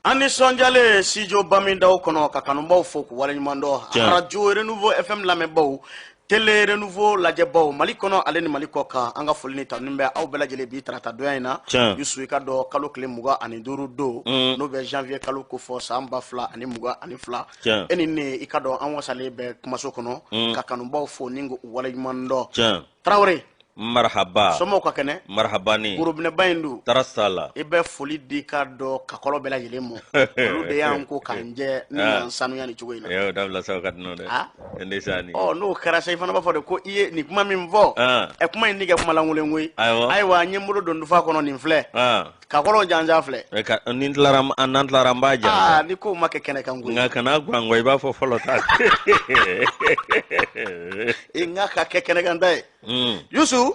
Ani sonjale sijo bamindaw kono ka kanumbaw fo ku walenyumando radio renouveau fm lamebbaw télé renouveau lajebaw mali kono ale ni mali koka anga folini tanumbe aw belajele bi trata doyina yusu ikado kalo kle muga ani duru do no be janvier kalo ko fo samba fla ani muga ani fla eni ne ikado an wasale be kumaso kono ka kanumbaw fo ningo walenyumando Traoré marhaba somo ko kene marhabani gurubne bayindu tarasala ibe foli di ka do ka kolo bela yele mo lu de yanko kanje ni sanu yani chugoina yo dabla sawakat no de ndesani oh no kara say fana ba fode ko iye ni kuma min vo e kuma ni ga kuma la ngule ngui aywa nyembudo do ndufa kono ni fle ka kolo janja fle ka nintlaram anantlaram ba janja ni ko make kene kan ngui ngaka na gwangoi ba fo folota ngaka kene kan dai yusu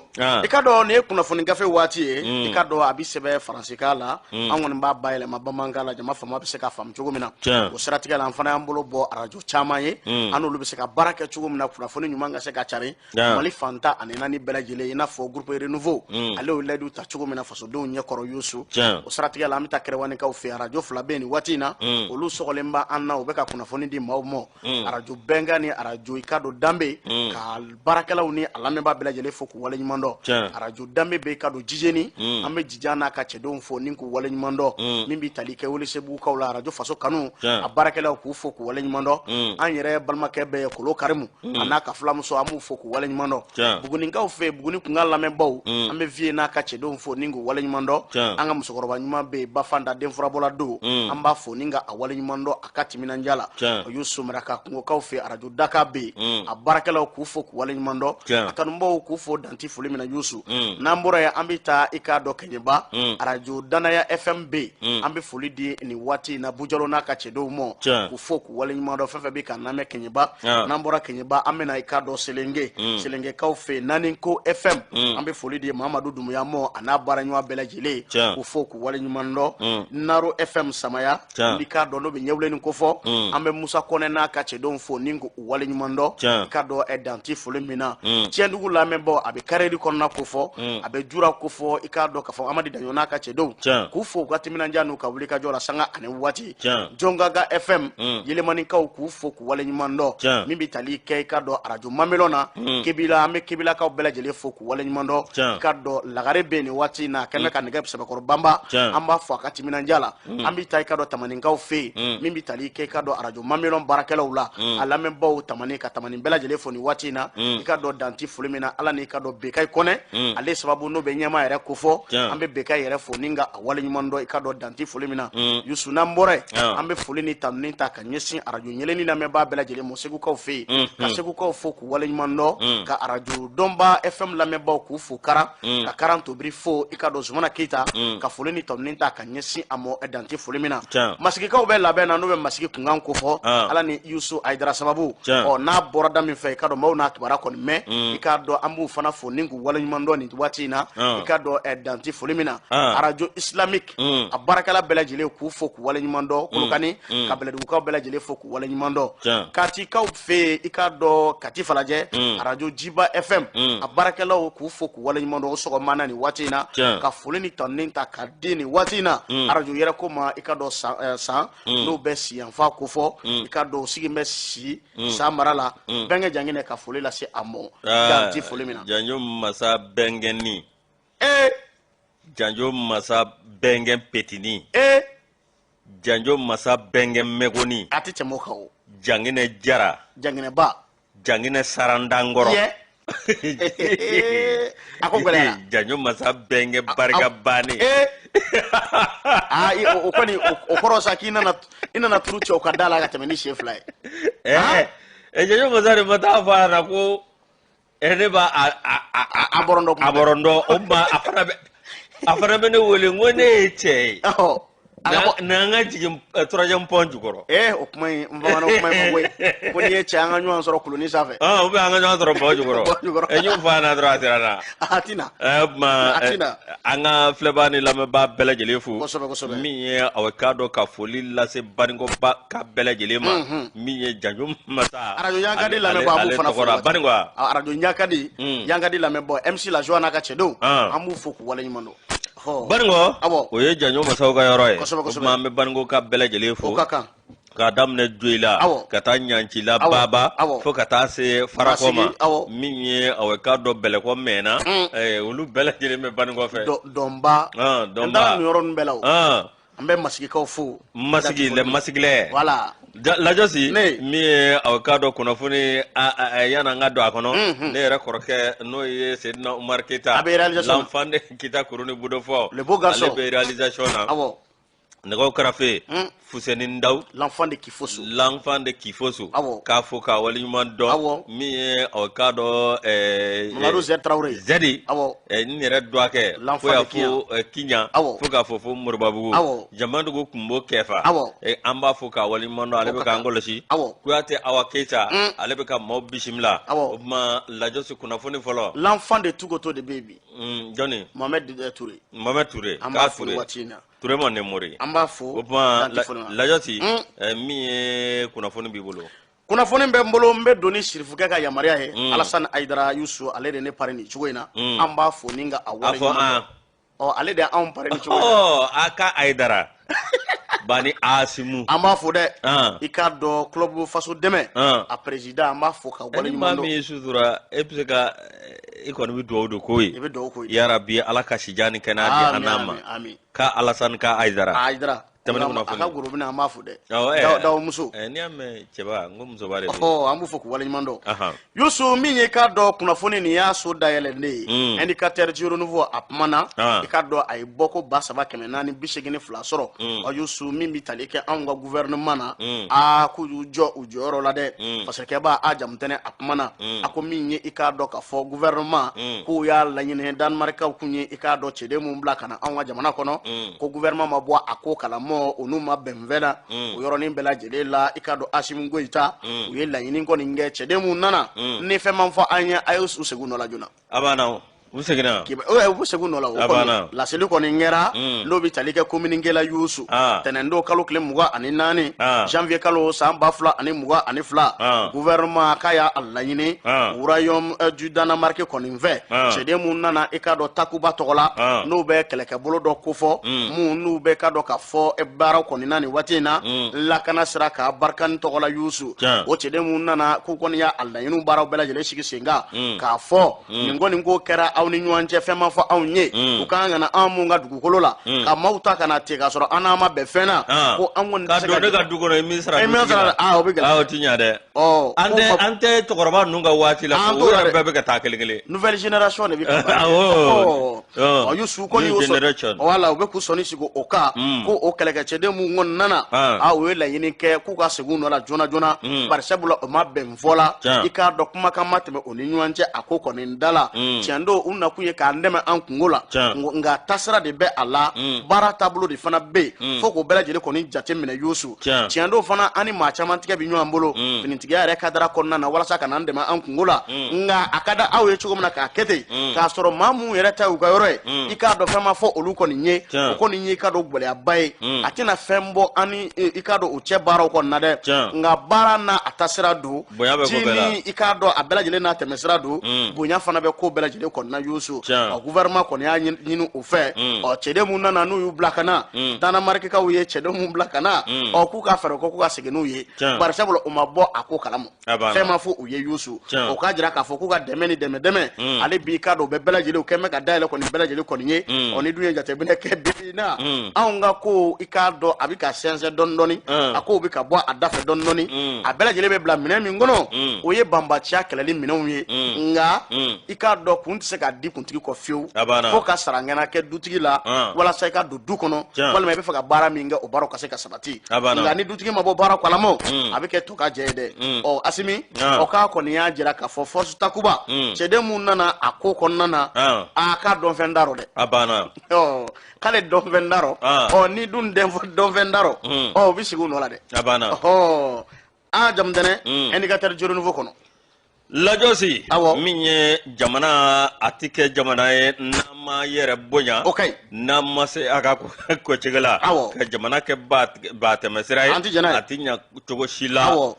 ikado ne kuna foni gafe wati ikado abisebe faransika la anwon ba baile mabamanga jama fama be se ka fam chugumina o siratiga la fana ambulo bo arajo chamaye anu lu be se ka baraka chugumina kuna foni nyumanga se ka chari mali fanta anena ni belajele ina fo groupe renouveau ale o ledu ta chugumina faso do nye koro yusu o siratiga la amita krewani ka o fi arajo flabeni watina o lu sogolemba anna o be ka kuna foni di mawmo arajo benga ni arajo ikado dambe ka baraka la uni alame ba belajele fo ku wale nyumando arajo dambe be kado jijeni ambe jijana ka chedon fo ninku wale nyumando mimbi talike wole sebu ka wala arajo faso kanu abarakela ku fo ku wale nyumando anyere balma kebe kolo karimu anaka flamso amu fo ku wale nyumando buguni nga fe buguni ku ngala me baw ambe vie na ka chedon fo ninku wale nyumando anga musokoroba nyuma be bafanda den furabola do amba fo ninga awale nyumando akati minanjala yusu maraka ku ka fe arajo daka be abarakela ku fo ku wale nyumando akanumbo ku fo danti fulimina yusu nambura ya ambita ikado kenyeba arajo danaya fmb ambi fulidi ni wati na bujalo na kachedo mo ku fo ku wale nyumando fefe bi kaname kenyeba nambura kenyeba amena ikado selenge kaufe naninko fm ambi fulidi Mamadou Dumuya mo anabara nywa belajile ku fo ku wale nyumando naro fm samaya ikado no be nyewle ni ko fo ambe Musa Kone na kachedo fo ningo wale nyumando ikado edanti fulimina tiendugu la membo abe karedi konna kufo abe jura kufo ikado kafo amadi danyona ka chedo kufo kwatimina njanu ka wulika jora sanga ane wati jongaga fm yele mani ka kufo ku wale nyimando mimbi tali ke ikado arajo mamelona kibila ame kibila ka bela jele fo ku wale nyimando ikado lagare beni wati na keme ka nega psebe kor bamba amba fo akatimina njala ambi ta ikado tamani ka fe mimbi tali ke ikado arajo mamelon barakela ula alame baw tamani ka tamani bela jele fo ni wati na ikado danti fulimina ala ni ikado bekai kone ale sababu no be nyama yere kufo ambe bekai yere fo ninga awale nyumando ikado danti fulimina yusu na mbore ambe fulini tamni ta kanyesi arajo nyeleni na meba bela jele mosegu ka fe ka segu ka fo ku wale nyumando ka arajo domba fm la meba ku fu kara ka karanto brifo ikado zumana kita ka fulini tamni ta kanyesi amo danti fulimina masiki ka be labe na no be masiki kungan kufo ala ni yusu aidara sababu o na borada mi fe ikado mauna kibara kon me ikado ambu fana fo ningu wala nyumando ni watina ikado danti fulimina arajo islamic abarakala belajile ku fo ku wala nyumando kulukani ka beladu ka belajile fo ku wala nyumando kati ka fe ikado kati falaje arajo jiba fm abarakala ku fo ku wala nyumando so mana ni watina ka fulini taninta ka dini watina arajo yere ko ma ikado sa no besi anfa ku fo ikado sigi messi sa marala benge jangine ka fulila se amo danti fulimina janjo masa bengeni janjo masa bengen petini janjo masa bengen megoni ati temokawo jangine jara jangine ba jangine sarandangoro ako gwela janjo masa bengen barga bani okoni okoro sakina ina na turucho kadala ga temeni chefly janjo masa mata fara ko ba aborondo umma afana bene wole ngone che na nga jigim troisième point jukoro okumai mbana okumai mwe koni eche anga nyo soro kuluni safe obe anga nyo soro bo jukoro enyu fana dro atirana atina atina anga flebani lame ba bele jele fu mi ye awakado ka foli la se baringo ba ka bele jele ma mi ye janjum mata arajo yanga di lame ba amu fana fo baringo arajo yanga di lame bo MC la joana ka chedo amu foku wala nyimando Baningo o ye janyo masaw ka yɔrɔ ye kuma an bɛ Baningo ka bɛɛ lajɛlen fo ka daminɛ Joyila ka taa Ɲancila Baba fo ka taa se Farakɔ ma min ye aw ka dɔ Bɛlɛkɔ mɛnna olu bɛɛ lajɛlen bɛ Baningo fɛ dɔnba dɔnba yɔrɔ ninnu bɛɛ la an bɛ masigikaw fo masigilɛ voilà Lajosi min ye aw ka dɔ kunnafoni yan'an ka don a kɔnɔ ne yɛrɛ kɔrɔkɛ n'o ye Sedina Umar Keyita l'enfant de Kita Kuruni Budofɔ ale bɛ réalisation na nɛgɛw karafe Fuseni Ndaw l'enfant de Kifoso k'a fo ka waleɲuman dɔn min ye aw ka dɔ Mamadu Zɛdi Tarawele Zɛdi n yɛrɛ dɔgɔkɛ fo y'a fo Kiɲa fo k'a fɔ fo Moribabugu Jamadugu Kunbo Kɛfa an b'a fo ka waleɲuman dɔn ale bɛ k'an kɔlɔsi Kuyate Awa Keyita ale bɛ ka maaw bisimila o tuma Lajosi kunnafoni fɔlɔ l'enfant de Tugoto de bɛ yen bi jɔnni Mohamed Touré k'a Touré Touré ma ne mori an b'a fo o tuma Lajosi min ye kunnafoni b'i bolo kunnafoni bɛ n bolo n bɛ don ni sirifukɛ ka yamaruya ye Alasani Ayidara Yusu ale de ne pari nin cogo in na an b'a fo ni ka a wale ɲuman ale de anw pari nin cogo in na a ka Ayidara Bani Asimu an b'a fo dɛ i k'a dɔn club faso dɛmɛ a président an b'a fo ka wale ɲuman dɔn min ye sutura e bɛ se ka i kɔni bɛ dugawu don ko ye i bɛ dugawu ko ye yarabi Ala ka sijan ni kɛnɛya di an ma ka Alasani ka Ayidara tɛmɛni kunnafoni a ka groupe an b'a fo dɛ Dawo muso n'i y'a mɛn cɛba n ko muso b'a de don an b'u fo k'u waleɲuman dɔn Yusu min ye k'a dɔn kunnafoni nin y'a so dayɛlɛlen ye indicateur Giro Nouveau a kumana i k'a dɔn a ye bɔ ko 3,482 sɔrɔ Yusu min bɛ tali kɛ anw ka gouvernement na k'u y'u jɔ u jɔyɔrɔ la dɛ parce que b'a jamutɛnɛ a kumana a ko min ye i k'a dɔn k'a fɔ gouvernement k'u y'a laɲini Danmarkaw kun ye i k'a dɔn cɛden mun bila ka na anw ka jamana kɔnɔ ko gouvernement ma bɔ a ko kalama olu ma bɛn fɛn na o yɔrɔnin bɛɛ lajɛlen la i k'a dɔn Asimu Goyita u ye laɲini kɔni kɛ cɛden mun nana ni fɛn man fɔ an ye a ye u segin nɔ la joona a banna u seginna u segin nɔ la o kɔni laseli kɔni kɛra n'o bɛ tali kɛ communiqué Yusu tɛnɛndon kalo tile 24 janvier kalo san 2022 gouvernement k'a y'a laɲini royaume du Danemark kɔni fɛ cɛden mun nana i k'a dɔn Takuba tɔgɔ la n'o bɛ kɛlɛkɛbolo dɔ kofɔ mun n'u bɛ k'a dɔn k'a fɔ baara kɔni na nin waati in na lakana sira k'a barikani tɔgɔ la Yusu o cɛden mun nana k'u kɔni y'a laɲiniw baaraw bɛɛ lajɛlen sigi sen kan k'a fɔ nin kɔni ko kɛra aw ni ɲɔgɔn cɛ fɛn ma fɔ anw ye u k'an kana an mun ka dugukolo la ka maaw ta kana ten k'a sɔrɔ an n'an ma bɛn fɛn na ko an kɔni tɛ se ka don ne ka du kɔnɔ i min sara o bɛ gɛlɛya o ti ɲɛ dɛ an tɛ cɛkɔrɔba ninnu ka waati la o yɛrɛ bɛɛ bɛ ka taa kelen kelen nouvelle génération de bɛ ka Yusu kɔni y'o sɔrɔ wala u bɛ k'u sɔnni sigi o kan ko o kɛlɛkɛcɛden mun kɔni nana u ye laɲini kɛ k'u ka segin u nɔ la joona joona bari sabula o ma bɛn fɔ la i k'a dɔn kumakan ma tɛmɛ o ni ɲɔgɔn cɛ a ko kɔni da la tiɲɛ don u nakun ye k'an dɛmɛ an kungo la nka tasira de bɛ a la baara taabolo de fana bɛ yen fo k'o bɛɛ lajɛlen kɔni jate minɛ Yusu tiɲɛ don fana an ni maa caman tigɛ bɛ ɲɔgɔn bolo finitigiya yɛrɛ kadara kɔnɔna na walasa ka n'an dɛmɛ an kungo la nka a ka da aw ye cogo min na k'a kɛ ten k'a sɔrɔ maa mun yɛrɛ ta y'u ka yɔrɔ ye i k'a dɔn fɛn ma fɔ olu kɔni ye o kɔni ye i k'a dɔn gɛlɛyaba ye a tɛna fɛn bɔ an ni i k'a dɔn o cɛ baaraw kɔni na dɛ nka baara n'a a tasira don ti ni i k'a dɔn a bɛɛ lajɛlen n'a tɛmɛsira don bonya fana bɛ ko bɛɛ lajɛlen kɔni na Yusu gouvernement kɔni y'a ɲini u fɛ cɛden mun nana n'u y'u bila ka na Danamarikaw ye cɛden mun bila ka na k'u ka fɛɛrɛ k'u ka segin n'u ye bari sabula u ma bɔ a ko kalama fɛn ma fɔ u ye Yusu o k'a jira k'a fɔ k'u ka dɛmɛ ni dɛmɛ ale b'i ka dɔn u bɛɛ bɛɛ lajɛlen u kɛn bɛ ka dayɛlɛ kɔni bɛɛ lajɛlen kɔni ye ni dun ye jateminɛ kɛ bi na anw ka ko i k'a dɔn a bɛ ka sɛnsɛn dɔɔni dɔɔni a kow bɛ ka bɔ a da fɛ dɔɔni dɔɔni a bɛɛ lajɛlen bɛ bila minɛn min kɔnɔ o ye banbaaciya kɛlɛli minɛnw ye nka i k'a dɔn kun tɛ se k'a di kuntigi kɔ fiyewu fo ka sarangana kɛ dutigi la walasa i ka don du kɔnɔ walima i bɛ fɛ ka baara min kɛ o baaraw ka se ka sabati nka ni dutigi ma bɔ baara kalama a bɛ kɛ to ka jɛ ye dɛ Asimi o k'a kɔni y'a jira k'a fɔ force Takuba cɛden mun nana a ko kɔnɔna na k'a dɔn fɛn darɔ dɛ k'ale dɔn fɛn darɔ ni dun dɔn fɛn darɔ u bɛ sigi u nɔ la dɛ jamutɛnɛ indicateur Giro Nouveau kɔnɔ lajosi minye jamana atike jamana ye nama yere bonya nama se aga ko cegala ka jamana ke ba temesira atinya cogo shila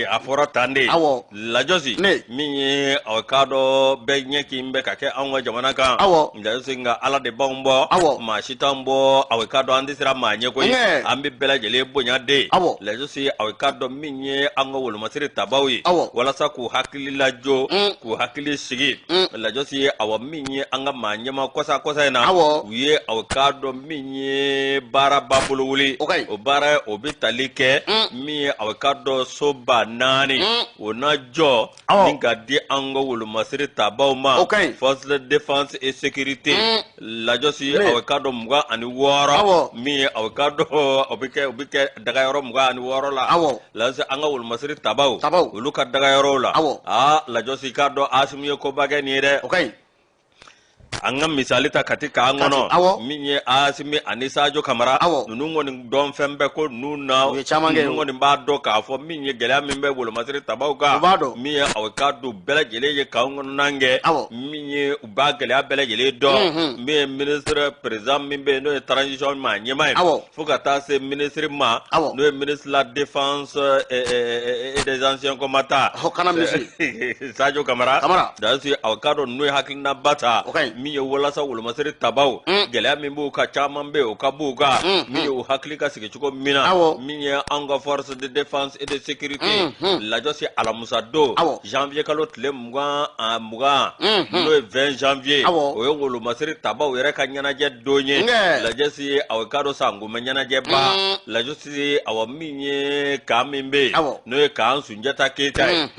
afora tande lajosi minye awkado be nyeki mbe ka ke anwa jamana kan lajosi nga ala de bombo ma shitambo awkado andisira ma nye ko ambi bela jele bonya de lajosi awkado minye anwa wolo masiri tabawi wala sa ku hakili lajo ku hakili sigi lajo si awa minye anga manyema kosa na uye awkado minye bara babulu wuli o bara obitalike mi awkado soba nani ona jo ninga di ango wulu masiri tabawma force de défense et sécurité lajo si awkado mga ani woro mi awkado obike daga yoro mga ani woro la lazo anga wulu masiri tabaw uluka daga yoro la la josi kado asimiye ko bagani de anga misalita katika angono minye asimi anisajo kamara nunungo ni don fembe ko nuna nunungo ni bado ka fo minye gela mimbe bolo masiri tabauka minye awkado bela jele ye ka ngono nange minye ubagele bela jele do minye ministre président mimbe no transition ma nyema fuka ta se ministre ma no ministre la défense et des anciens combattants sajo kamara dasi awkado no hakina bata miye wala sa wala masiri tabaw gele mimbu ka chamambe o kabuga miye o haklika sike chuko mina miye anga force de défense et de sécurité la josi ala musado janvier kalot le mga no 20 janvier o wala masiri tabaw yere kanyana je donye la josi awkado sangu manyana je ba la josi awamiye kamimbe no ka sunjata keta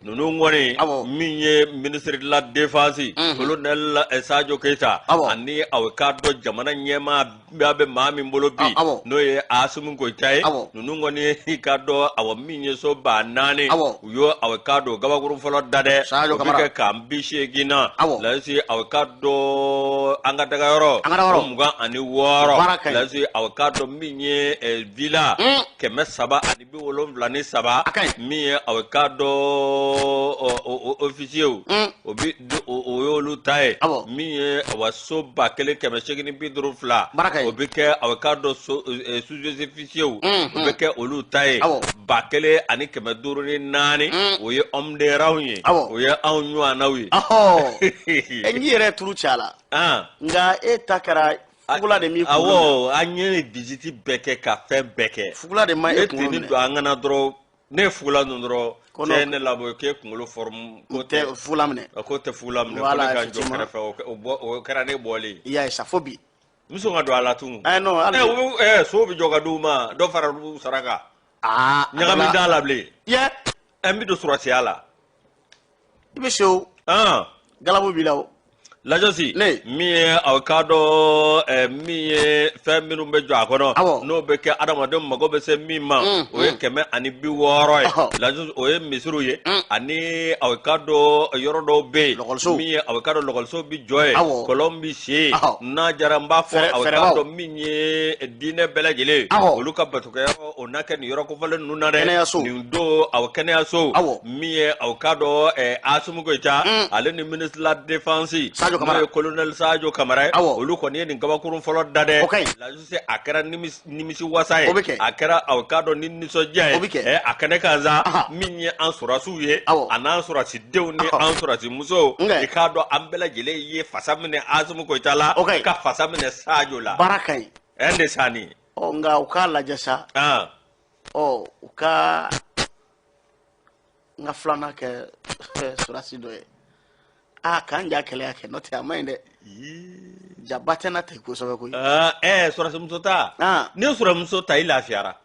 nunu ngoni minye ministre de la défense colonel Sadio Keita ani awkado jamana nyema babe mami mbolobi no ye asumun ko tay nunu ngoni kado awaminye so banane yo awkado gabaguru folo dade obike kambishi gina lasi awkado anga daga yoro muga ani woro lasi awkado minye villa keme saba ani bi wolom lani saba minye awkado officier obi oyolu tay mi waso bakele keme shegini bidru fla obike awkado sous officier obike olu tay bakele ani keme duru ni nani oye omde rawni oye anyu anawi enjire turu chala nga etakara fugula de mi awo anye visiti beke ka fe beke fugula de ma etini do angana dro ne fugula ndro tene labo ke kungolo form côté fulamne côté fulamne ko ka jo krefe o karane boli ya sa fobi muso ngado ala tu no so bi joga duma do fara saraka nyaga mi dalable ye embi do surati ala ibe show galabo bilaw la josi mi awkado mi feminu be jo akono no be ke adama dem mago be se mi ma o ye keme ani bi woro la josi o ye misru ye ani awkado yoro do be mi awkado logolso bi joye kolombi she na jaramba fo awkado mi ye dine bela jele oluka batuka o naka ni yoro ko fale nuna de ni do awkene aso mi awkado asumu ko ta ale ni ministre la défense colonel Sadio Kamara olu ko ni ngaba folo dade la juste akara nimisi wasaye akara awkado ninniso jaye akane kaza minye ansura suye anansura si dewni ansura si muso ikado ambela jele ye fasamne azumu ko tala ka fasamne Sadio la barakai ende sani nga ukala jasa uka nga flana ke surasi doye kanja kele yake note amende jabate na te ko so ko sura sumsota ni sura sumsota ila fiara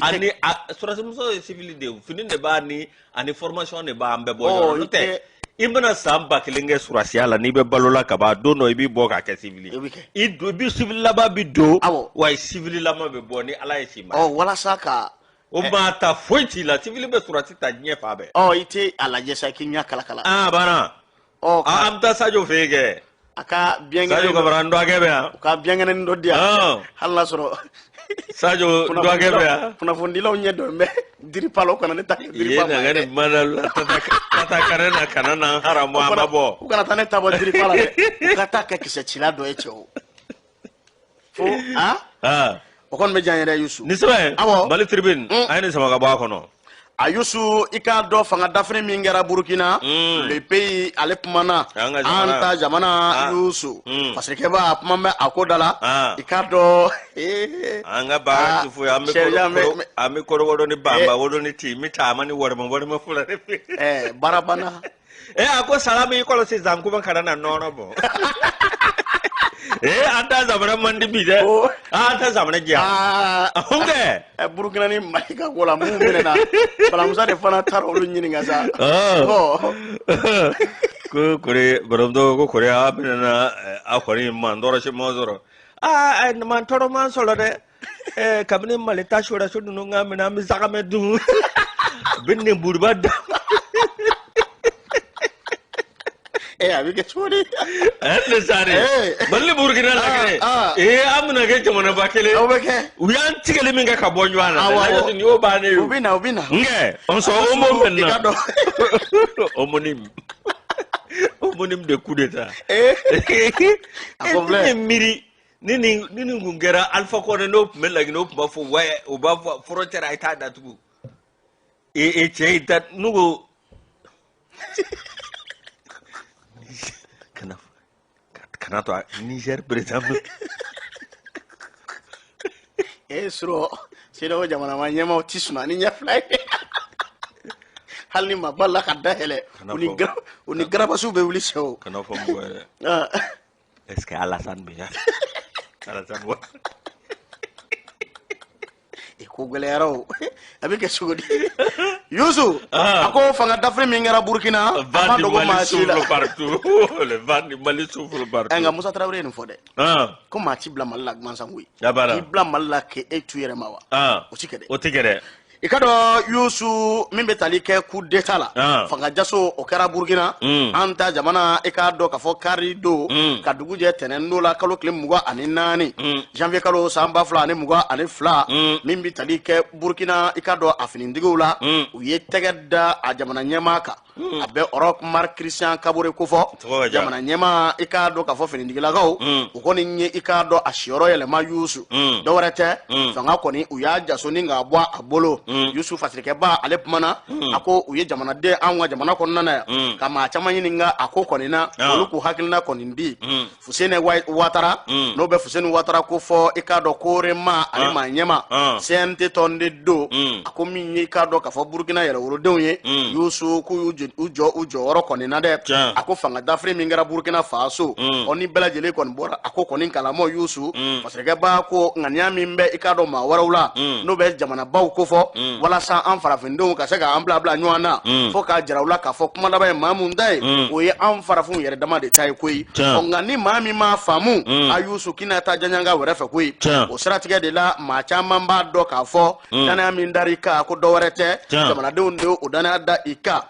ani sura sumso civil de finin de ba ni ani formation ne ba ambe bo note ibna samba kelenge sura siala ni be balola ka ba do no ibi bo ka ke civil ido bi civil la ba bi do wa civil la ma be bo ni ala yima wala saka o mata foiti la civil be sura ti ta nyefa be ite ala jesa kinya kala bana amta Sadio fege aka biengene Sadio Kamara ndo akebe aka biengene ndo dia halla soro Sadio doa kebe kunnafonidilaw ɲɛ dɔn bɛ diri palo kana ne ta kɛ diri pa ma ye na manala tata karena kana na haramu amabo u kana taa ne ta bɔ diri pala dɛ u ka taa kɛ kisɛ cila dɔ ye cɛ o fo o kɔni bɛ diya n yɛrɛ Yusu ni sɛbɛ Mali Tribune a ye nin sama ka bɔ a kɔnɔ a Yusu i k'a dɔn fanga dafiri min kɛra Burkina le pays ale kumana an ta jamana Yusu parce que kɛba a kuma bɛ a ko da la i k'a dɔn an ka baara ti foyi an bɛ kɔrɔbɔrɔ ni bamba wolo ni ti mi taama ni warima fula de barabana a ko sala mi kɔlɔsi zan kuma kana na nɔnɔ bɔ an ta zamana mandi bi dɛ an ta zamana diya ok Burkina ni Mali ka ko la mun minɛna balamusa de fana taara olu ɲininka sa ko kore baramdo ko kore a minɛna a kɔni man dɔrɔ si ma sɔrɔ man tɔrɔ man sɔrɔ dɛ kabini Mali ta sura so ninnu ka minɛ an bɛ sagamɛ dun bɛ nin buruba da a bɛ kɛ cogo di ne sare Mali Burkina la kɛ an bɛna kɛ jamanaba kelen aw bɛ kɛ u y'an tigɛli min kɛ ka bɔ ɲɔgɔn na ni y'o bannen ye u bɛ na nkɛ on sɔn homo maintenant homonym de coup d'état ne miiri ni nin kun kɛra Alpha Condé n'o tun bɛ Laginɛ o tun b'a fɔ ouais o b'a fɔ frontière a ye taa datugu cɛ yi ta n'u ko kana to Niger par exemple suro sino jamana ma ɲɛmaw ti suna ni ɲɛ fila ye hali ni ma bala ka da yɛlɛ u ni garabasiw bɛ wuli sɛw kana fɔ mɔgɔ yɛrɛ est-ce que Alassane bɛ yan Alassane wa ko gɛlɛyara o a bɛ kɛ cogo di Yusu a ko fanga dafiri min kɛra Burkina a ma dogo maa si la le vent du Mali souffle partout nka Musa Traoré ye nin fɔ dɛ ko maa ti bila Mali la gansan koyi k'i bila Mali la k'e tu yɛrɛ ma wa o ti kɛ dɛ o ti kɛ dɛ i ka dɔn Yusu min bɛ tali kɛ coup d'état la fanga jaso o kɛra Burkina an ta jamana i k'a dɔn k'a fɔ kari don ka dugu jɛ tɛnɛn don la kalo tile 24 janvier kalo san 2022 min bɛ tali kɛ Burkina i ka dɔn a finitigiw la u ye tɛgɛ da a jamana ɲɛmaa kan a bɛ Europe Marc Christian Kabore ko fɔ jamana ɲɛmaa i k'a dɔn k'a fɔ finitigilakaw u kɔni ye i k'a dɔn a siyɔrɔ yɛlɛma Yusu dɔwɛrɛ tɛ fanga kɔni u y'a jaso ni k'a bɔ a bolo Yusu fasirikɛba ale kumana a ko u ye jamanaden an ka jamana kɔnɔna yan ka maa caman ɲininka a ko kɔni na olu k'u hakilina kɔni di Fuseni Ouattara n'o bɛ Fuseni Ouattara ko fɔ i k'a dɔn Korema ale maa ɲɛma CNT tɔnden don a ko min ye i k'a dɔn k'a fɔ Burkina yɛrɛwolodenw ye Yusu k'u y'u jɔ u jɔyɔrɔ kɔni na dɛ a ko fanga dafiri min kɛra Burkina Faso ɔ ni bɛɛ lajɛlen kɔni bɔra a ko kɔni kalamɔ Yusu fasirikɛba ko ŋaniya min bɛ i k'a dɔn maa wɛrɛw la n'o bɛ jamanabaw ko fɔ walasa an farafindenw ka se k'an bila ɲɔgɔn na fo k'a jira u la k'a fɔ kuma laban ye maa mun ta ye o ye an farafinw yɛrɛ dama de ta ye koyi nka ni maa min m'a faamu a Yusu k'i ta janɲanga wɛrɛ fɛ koyi o siratigɛ de la maa caman b'a dɔn k'a fɔ danaya min dar'i kan ko dɔwɛrɛ tɛ jamanadenw de o danaya da i kan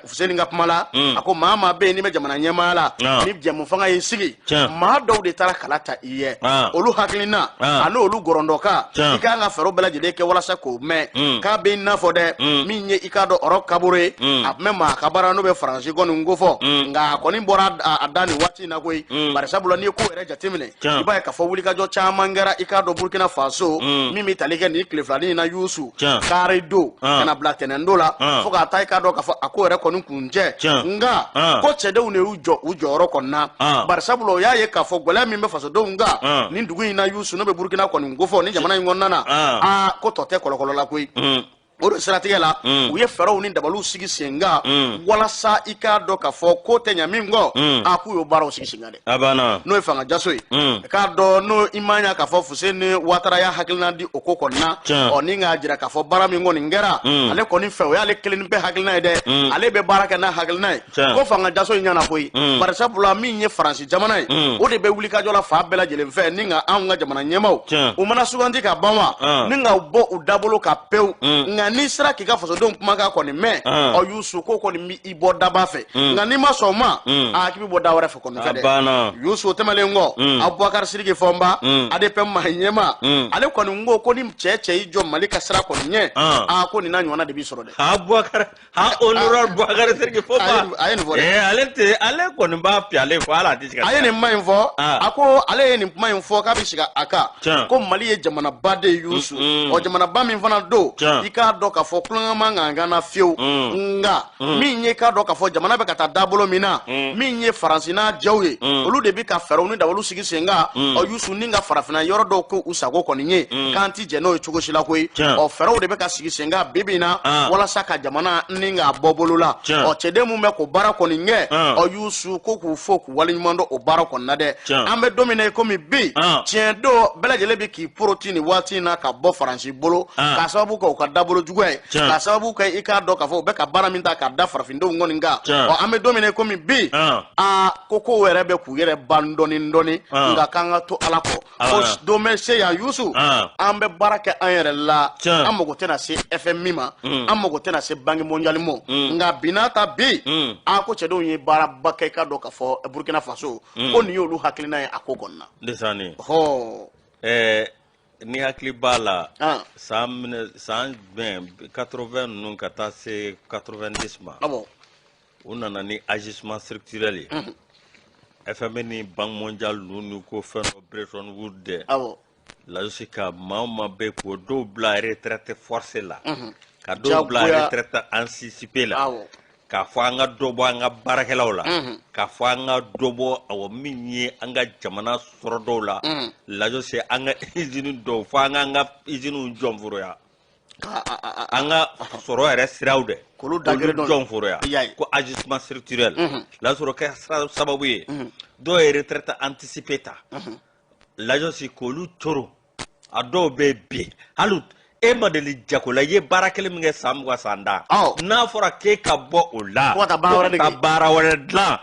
Fuseni ka kuma la a ko maa bɛ yen n'i bɛ jamana ɲɛmaaya la ni jɛmu fanga y'i sigi maa dɔw de taara kala ta i ye olu hakilina ani olu gɔrɔndɔka i kan ka fɛɛrɛw bɛɛ lajɛlen kɛ walasa k'o mɛn k'a bɛ i n'a fɔ dɛ min ye i k'a dɔn Europe Kabore a tun bɛ maa ka baara n'o bɛ Faransi kɔni ko fɔ nka a kɔni bɔra a da nin waati in na koyi bari sabula n'i ye ko yɛrɛ jateminɛ i b'a ye k'a fɔ wulikajɔ caman kɛra i k'a dɔn Burkina Faso min bɛ tali kɛ nin tile filanin in na Yusu kari don ka na bila tɛnɛndo la fo k'a taa i k'a dɔn k'a fɔ a ko yɛrɛ kɔni kun cɛ nka ko cɛdenw de y'u jɔ u jɔyɔrɔ kɔni na bari sabula o y'a ye k'a fɔ gɛlɛya min bɛ fasodenw kan nin dugu in na Yusu n'o bɛ Burkina kɔni ko fɔ ni jamana in kɔnɔna na ko tɔ tɛ kɔlɔkɔlɔ la koyi o de siratigɛ la u ye fɛɛrɛw ni dabaliw sigi sen kan walasa i k'a dɔn k'a fɔ ko tɛ ɲɛ min kɔ k'u y'o baaraw sigi sen kan dɛ n'o ye fanga jaso ye k'a dɔn n'o i ma ɲa k'a fɔ Fuseni Ouattara y'a hakilina di o ko kɔni na ni k'a jira k'a fɔ baara min kɔni kɛra ale kɔni fɛ o y'ale kelen bɛɛ hakilina ye dɛ ale bɛ baara kɛ n'a hakilina ye ko fanga jaso in ɲɛna koyi bari sabula min ye Faransi jamana ye o de bɛ wulikajɔ la fa bɛɛ lajɛlen fɛ ni ka anw ka jamana ɲɛmaw u mana suganti ka ban wa ni ka bɔ u dabolo ka pewu nga ni sira k'i ka fasodenw kumakan kɔni mɛn ɔ Yusu ko kɔni mi i bɔ daba fɛ nga ni ma sɔn ma k'i bi bɔ da wɛrɛ fɛ kɔni fɛ dɛ Yusu tɛmɛlen kɔ Abubakar Sidiki Fɔnba ADP maa ɲɛma ale kɔni ko ni cɛ y'i jɔ Mali ka sira kɔni ɲɛ ko nin n'a ɲɔgɔnna de b'i sɔrɔ dɛ Abubakar honorable Abubakar Sidiki Fɔnba a ye nin fɔ dɛ ale kɔni b'a fi ale fɔ ala tɛ se ka a ye nin kuma in fɔ a ko ale ye nin kuma in fɔ k'a bɛ sigi a kan ko Mali ye jamanaba de ye Yusu ɔ jamanaba min fana don i k'a dɔn k'a fɔ kulonkɛ man kan ka na fiyewu nga min ye k'a dɔn k'a fɔ jamana bɛ ka taa dabolo min na min ye Faransi n'a jɛw ye olu de bɛ ka fɛɛrɛw ni dawulu sigi sen kan ɔ Yusu ni ka farafinna yɔrɔ dɔw ko u sago kɔni ye k'an ti jɛ n'o ye cogo si la koyi ɔ fɛɛrɛw de bɛ ka sigi sen kan bi bi in na walasa ka jamana ni k'a bɔ bolo la ɔ cɛden mun bɛ k'o baara kɔni kɛ ɔ Yusu ko k'u fo k'u waleɲuman dɔn o baara kɔni na dɛ an bɛ don min na komi bi tiɲɛ don bɛɛ lajɛlen bɛ k'i poroti nin waati in na ka bɔ Faransi bolo k'a sababu kɛ u ka dabolo juguya ye k'a sababu kɛ i k'a dɔn k'a fɔ u bɛ ka baara min ta k'a da farafindenw kɔni kan ɔ an bɛ don min na komi bi ko kow yɛrɛ bɛ k'u yɛrɛ ban dɔɔni dɔɔni nka k'an ka to Ala kɔ ko don bɛ se yan Yusu an bɛ baara kɛ an yɛrɛ la an mago tɛna se FMI ma an mago tɛna se Banque mondiale ma nka bi n'a ta bi ko cɛdenw ye baaraba kɛ i k'a dɔn k'a fɔ Burkina Faso ko nin y'olu hakilina ye a ko kɔnɔna desani ni hakili b'a la san 80 ninnu ka taa se 90 ma u nana ni agissement structurel ye FMI ni Banque mondiale ninnu ko fɛn dɔ Bretton Woods dɛ lajɛsi ka maa o maa bɛ k'o dɔw bila retraite forcée la ka dɔw bila retraite anticipée la k'a fɔ an ka dɔ bɔ an ka baarakɛlaw la k'a fɔ an ka dɔ bɔ awɔ min ye an ka jamana sɔrɔ dɔw la lajɛ se an ka usine dɔw fɔ an ka usine jɔ foroya an ka sɔrɔ yɛrɛ siraw dɛ k'olu jɔ foroya ko agissement structurel la sɔrɔ kɛ sababu ye dɔw ye retraite anticipée ta lajɛ se k'olu coro a dɔw bɛ bin hali e ma deli jagola ye baara kelen min kɛ san 20 san da n'a fɔra k'e ka bɔ o la ko ka baara wɛrɛ dilan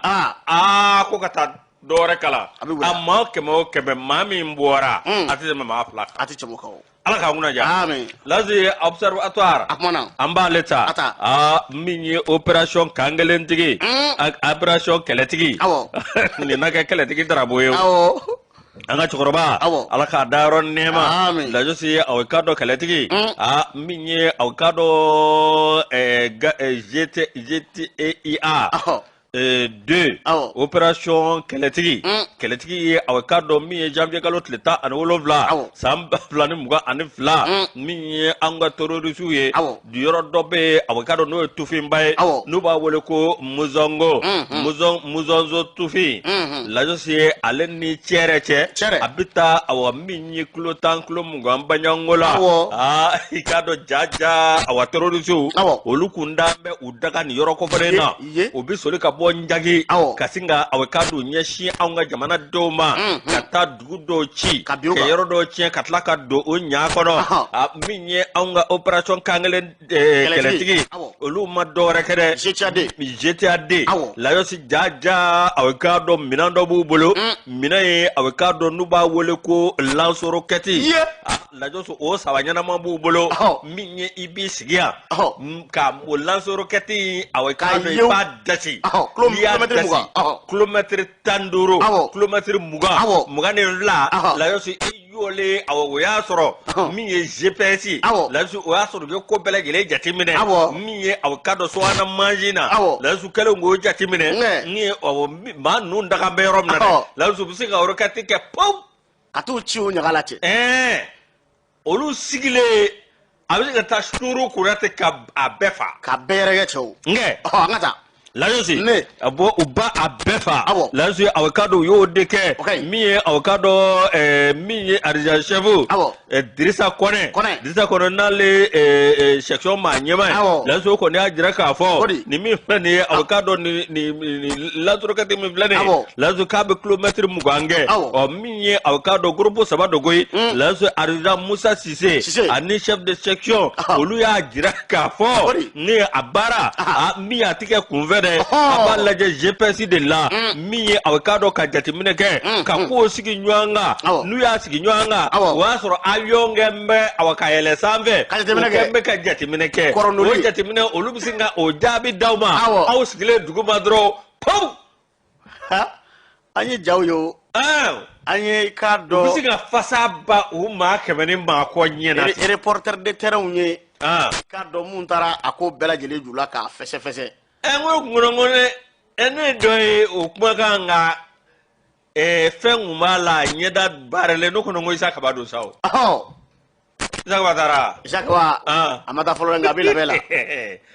ko ka taa dɔ wɛrɛ kala a maa kɛmɛ o kɛmɛ maa min bɔra a tɛ tɛmɛ maa 2 kan a tɛ tɛmɛ o Ala k'a kunna ja lazi observatoire an b'ale ta min ye opération kankelentigi opération kɛlɛtigi nin na kɛ kɛlɛtigi darabo ye an ka cɛkɔrɔba Ala k'a da yɔrɔ nɛɛma lajɛsi ye aw ka dɔn kɛlɛtigi min ye aw ka dɔn GTEIA 2 opération kɛlɛtigi ye aw ka dɔn min ye janvier kalo tile 17 san 2022 min ye an ka terrorisiw ye du yɔrɔ dɔ bɛ aw ka dɔn n'o ye tufinba ye n'u b'a wele ko Muzonzo Tufin lajɛsi ye ale ni cɛ cɛ a bɛ taa aw min ye kilo 10 kilo 20 baɲango la i ka dɔn jaja aw terrorisiw olu kun da bɛ u daga ni yɔrɔ kɔfɛlen na u bɛ soli ka bɔ njagi ka sin ka aw ka don ɲɛsin anw ka jamana dɔw ma ka taa dugu dɔw ci ka yɔrɔ dɔw tiɲɛ ka tila ka don o ɲa kɔnɔ min ye anw ka opération kankelen kɛlɛtigi olu ma dɔwɛrɛ kɛ dɛ GTAD lajɛsi jaja aw ka dɔn minɛn dɔ b'u bolo minɛn ye aw ka dɔn n'u b'a wele ko lansorokɛti lajɛsi o saba ɲɛnama b'u bolo min ye i b'i sigi yan ka o lansorokɛti aw ka dɔn i b'a dasi kilomètre 15 kilomètre 20 lajɛsi i y'ole o y'a sɔrɔ min ye GPS lajɛsi o y'a sɔrɔ u bɛ ko bɛɛ lajɛlen jateminɛ min ye aw ka dɔn subahana mansin na lajɛsi kɛlen k'o jateminɛ ni maa ninnu daga bɛ yɔrɔ min na dɛ lajɛsi u bɛ se ka orokɛti kɛ pewu ka t'u ci o ɲaga la ten olu sigilen a bɛ se ka taa Suru Kuyate ka a bɛɛ fa ka bɛɛ yɛrɛkɛ cɛw an ka taa lajɛsi a bɔ u ba a bɛɛ fa lajɛsi aw ka dɔn u y'o de kɛ min ye aw ka dɔn min ye adjudant chef Dirisa Kɔnɛ n'ale section maa ɲɛma ye lajɛsi o kɔni y'a jira k'a fɔ nin min filɛ nin ye aw ka dɔn nin lansorokɛti min filɛ nin ye lajɛsi k'a bɛ kilomètre 20 kɛ min ye aw ka dɔn groupe 3 de koyi lajɛsi adjudant Musa Sise ani chef de section olu y'a jira k'a fɔ ni a baara min y'a tigɛ kunfɛ dɛ a b'a lajɛ GPS de la min ye aw k'a dɔn ka jateminɛ kɛ ka kow sigi ɲɔgɔn kan n'u y'a sigi ɲɔgɔn kan o y'a sɔrɔ avion kɛn bɛ aw ka yɛlɛ sanfɛ o kɛn bɛ ka jateminɛ kɛ o jateminɛ olu bɛ se ka o jaabi d'aw ma aw sigilen duguma dɔrɔn pow an ye jaw ye an ye k'a dɔn u bɛ se ka fasa ba u maa 100 ni maa kɔ ɲɛna reporter de terrain ye k'a dɔn mun taara a ko bɛɛ lajɛlen ju la k'a fɛsɛfɛsɛ n ko ŋɔnɔŋɔnɔ ne dɔ ye o kumakan ka fɛn kun b'a la ɲɛda baaralen ne kɔnɔ ko Isa Kaba don sa o Isa Kaba taara Isa Kaba a ma taa fɔlɔ nka a bɛ labɛn la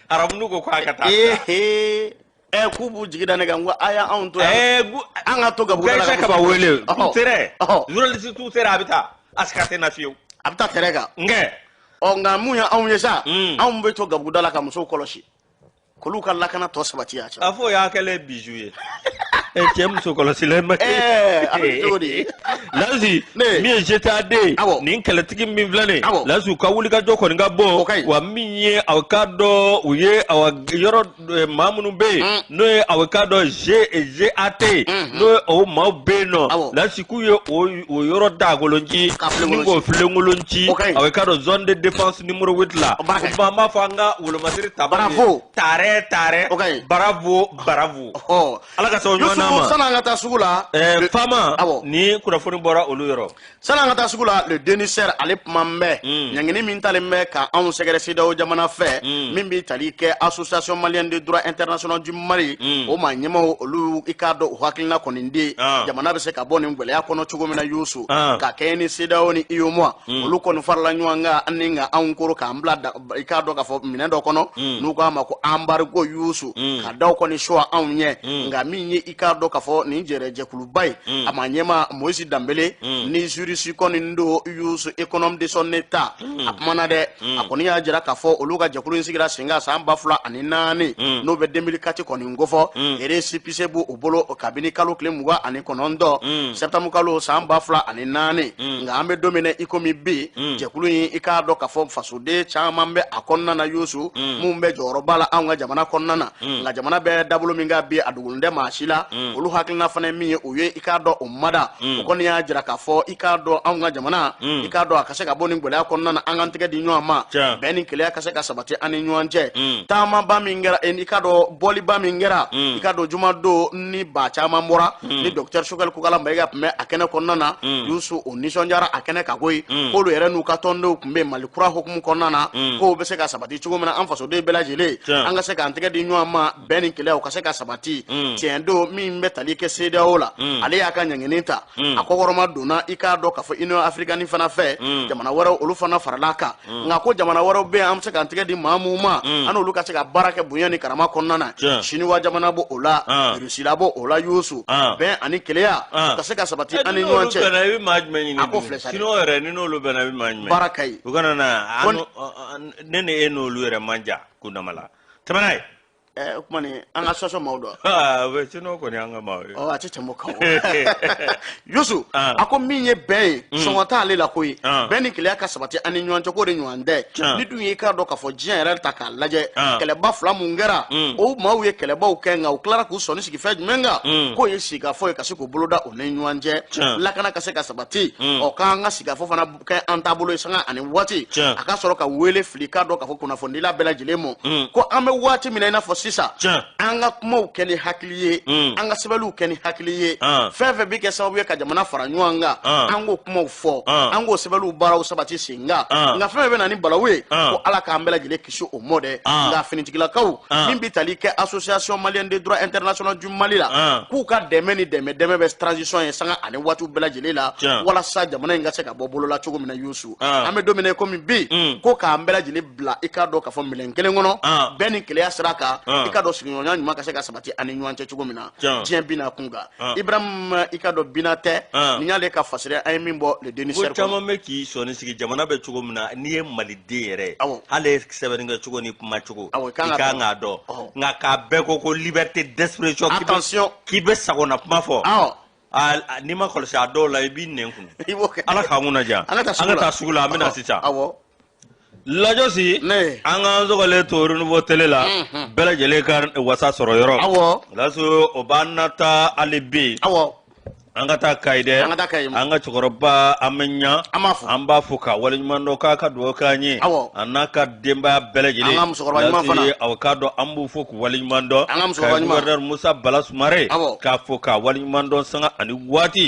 arabu ko k'a ka taa k'u b'u jigi da ne kan ko a y'anw to yan an ka to Gabugu Isa Kaba wele tu sera journaliste tu sera a bɛ taa a sika tɛ na fiyewu a bɛ taa terrain kan nka mun ye anw ye sa anw bɛ to Gabuguda la ka musow kɔlɔsi k'olu ka lakana tɔ sabati a cɛ a fɔ o y'a kɛlen bijou ye cɛ muso kɔlɔsilen ma kɛ Lazi min ye GTAD nin kɛlɛtigi min filɛ nin Lazi ka wulikajɔ kɔni ka bɔ wa min ye aw k'a dɔn u ye yɔrɔ maa minnu bɛ yen n'o ye aw k'a dɔn GAT n'o ye o maaw bɛ yen nɔ Lazi k'u ye o yɔrɔ dagolonci ni k'o filenkolonci aw k'a dɔn zone de défense numéro 8 la o b'a fɔ an ka wolomasiri tabara tare bravo ala ka sɔn ɲɔgɔn san'an ka taa sugu la Fama ni kunnafoni bɔra olu yɔrɔ san'an ka taa sugu la le dénissaire ale kuma bɛ ɲangini min talen bɛ ka anw sɛgɛrɛ CEDEAO jamana fɛ min bɛ tali kɛ association malienne de droit international du Mali o maa ɲɛmaw olu i k'a dɔn u hakilina kɔni di jamana bɛ se ka bɔ nin gɛlɛya kɔnɔ cogo min na Yusu ka kɛ ni CEDEAO ni UEMOA olu kɔni farala ɲɔgɔn kan an ni ka anw koro k'an bila i k'a dɔn k'a fɔ minɛn dɔ kɔnɔ n'u k'a ma ko embargo Yusu ka daw kɔni suwa anw ɲɛ nka min ye i k'a dɔn k'a fɔ nin jɛrɛjɛkuluba ye a ma ɲɛma Moïse Dambele ni juriste kɔni do Yusu économie de son état a kumana dɛ a kɔni y'a jira k'a fɔ olu ka jɛkulu in sigira sen kan san 2004 n'o bɛ 2004 kɔni kofɔ récépissé b'u bolo kabini kalo tile 29 septembre kalo san 2004 nka an bɛ don min na i komi bi jɛkulu in i k'a dɔn k'a fɔ fasoden caman bɛ a kɔnɔna na Yusu mun bɛ jɔyɔrɔba la anw ka jamana kɔnɔna na nka jamana bɛ dabolo min ka bi a dugulen tɛ maa si la olu hakilina fana ye min ye o ye i k'a dɔn o mada o kɔni y'a jira k'a fɔ i k'a dɔn anw ka jamana i k'a dɔn a ka se ka bɔ nin gɛlɛya kɔnɔna na an k'an tɛgɛ di ɲɔgɔn ma bɛn ni keleya ka se ka sabati an ni ɲɔgɔn cɛ taamaba min kɛra i k'a dɔn bɔliba min kɛra i k'a dɔn juma don ni ba caman bɔra ni docteur Sokɛli Kokala Mayiga tun bɛ a kɛnɛ kɔnɔna na Yusu o nisɔndiyara a kɛnɛ ka koyi k'olu yɛrɛ n'u ka tɔndenw tun bɛ Mali kura hukumu kɔnɔna na k'o bɛ se ka sabati cogo min na an fasoden bɛɛ lajɛlen an ka se k'an tɛgɛ di ɲɔgɔn ma bɛn ni keleya o ka se ka sabati tiɲɛ don min bɛ tali kɛ CEDEAO la ale y'a ka ɲangini ta a kɔkɔrɔma donna i k'a dɔn k'a fɔ Union africaine fana fɛ jamana wɛrɛw olu fana farala kan nka ko jamana wɛrɛw bɛ yen an bɛ se k'an tɛgɛ di maa mun ma an n'olu ka se ka baara kɛ bonya ni karama kɔnɔna na Chinois jamana b'o la Russie b'o la Yusu bɛn ani keleya ka se ka sabati an ni ɲɔgɔn cɛ a ko filɛ sa Chinois yɛrɛ ni n'olu bɛnna i bɛ maa jumɛn baara ka ɲi u kana na ne ni e n'olu yɛrɛ man ja kundama la tɛmɛ n'a ye o kuma ni an ka sɔsɔ maaw dɔn bɛ Chinois kɔni an ka maaw ye a tɛ tɛmɛ o kan Yusu a ko min ye bɛn ye sɔngɔ t'ale la koyi bɛn ni keleya ka sabati an ni ɲɔgɔn cɛ k'o de ɲɔgɔn tɛ ni dun y'i k'a dɔn k'a fɔ diɲɛ yɛrɛ ta k'a lajɛ kɛlɛba fila mun kɛra o maaw ye kɛlɛbaw kɛ nka u tilara k'u sɔnni sigi fɛn jumɛn kan k'o ye sigikafɔ ye ka se k'u boloda o ni ɲɔgɔn cɛ lakana ka se ka sabati k'an ka sigikafɔ fana kɛ an taabolo ye sanga ani waati a ka sɔrɔ ka wele fili k'a dɔn k'a fɔ kunnafonidila bɛɛ lajɛlen ma ko an bɛ waati min na i n'a fɔ sisan an ka kumaw kɛ ni hakili ye an ka sɛbɛnniw kɛ ni hakili ye fɛn fɛn bɛ kɛ sababu ye ka jamana fara ɲɔgɔn kan an k'o kumaw fɔ an k'o sɛbɛnniw baaraw sabati sen kan nka fɛn fɛn bɛ na ni balawu ye ko ala k'an bɛɛ lajɛlen kisi o mɔ dɛ nka finitigilakaw min bɛ tali kɛ association malienne de droit international du Mali la k'u ka dɛmɛ ni dɛmɛ bɛ transition ye sanga ani waatiw bɛɛ lajɛlen la walasa jamana in ka se ka bɔ bolo la cogo min na Yusu an bɛ don min na komi bi ko k'an bɛɛ lajɛlen bila i k'a dɔn k'a fɔ minɛn kelen kɔnɔ bɛn ni keleya sira kan i ka dɔn sigiɲɔgɔnya ɲuman ka se ka sabati ani ɲɔgɔn cɛ cogo min na diɲɛ bina kun kan Ibrahim i ka dɔn bina tɛ ni y'ale ka fasiriya an ye min bɔ le dénissaire ko caman bɛ k'i sɔnni sigi jamana bɛ cogo min na n'i ye maliden yɛrɛ hali sɛbɛnni kɛ cogo ni kuma cogo i kan k'a dɔn nka k'a bɛɛ ko liberté d'expression k'i bɛ sagona kuma fɔ n'i ma kɔlɔsi a dɔw la i b'i nɛn kun ala k'an kunna diya an ka taa sugu la an bɛna sisan lajosi an ka sogole toru nubo tele la bɛɛ lajɛlen ka wasa sɔrɔ yɔrɔ laso o b'an nata alibi an ka taa Kayidɛ an ka cɛkɔrɔba an bɛ ɲa an b'a fɔ ka waleɲuman dɔn k'a ka dugawu k'an ye a n'a ka denbaya bɛɛ lajɛlen lase aw k'a dɔn an b'u fɔ k'u waleɲuman dɔn ka guvɛrnɛri Musa Bala Sumare k'a fɔ ka waleɲuman dɔn sanga ani waati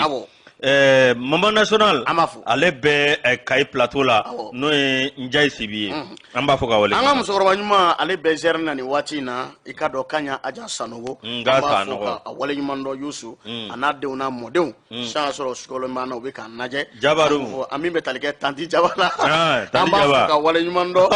Mama National ale bɛ Kayi plateau la n'o ye Njayi Sibi ye an b'a fɔ ka wale an ka musokɔrɔba ɲuman ale bɛ zɛrɛn na nin waati in na i ka dɔn Kaɲa Aja Sanogo an b'a fɔ ka wale ɲuman dɔn Yusu a n'a denw n'a mɔdenw san sɔrɔ sukɔlɔn b'an na u bɛ k'an lajɛ Jabaru an min bɛ tali kɛ Tanti Jaba la an b'a fɔ ka wale ɲuman dɔn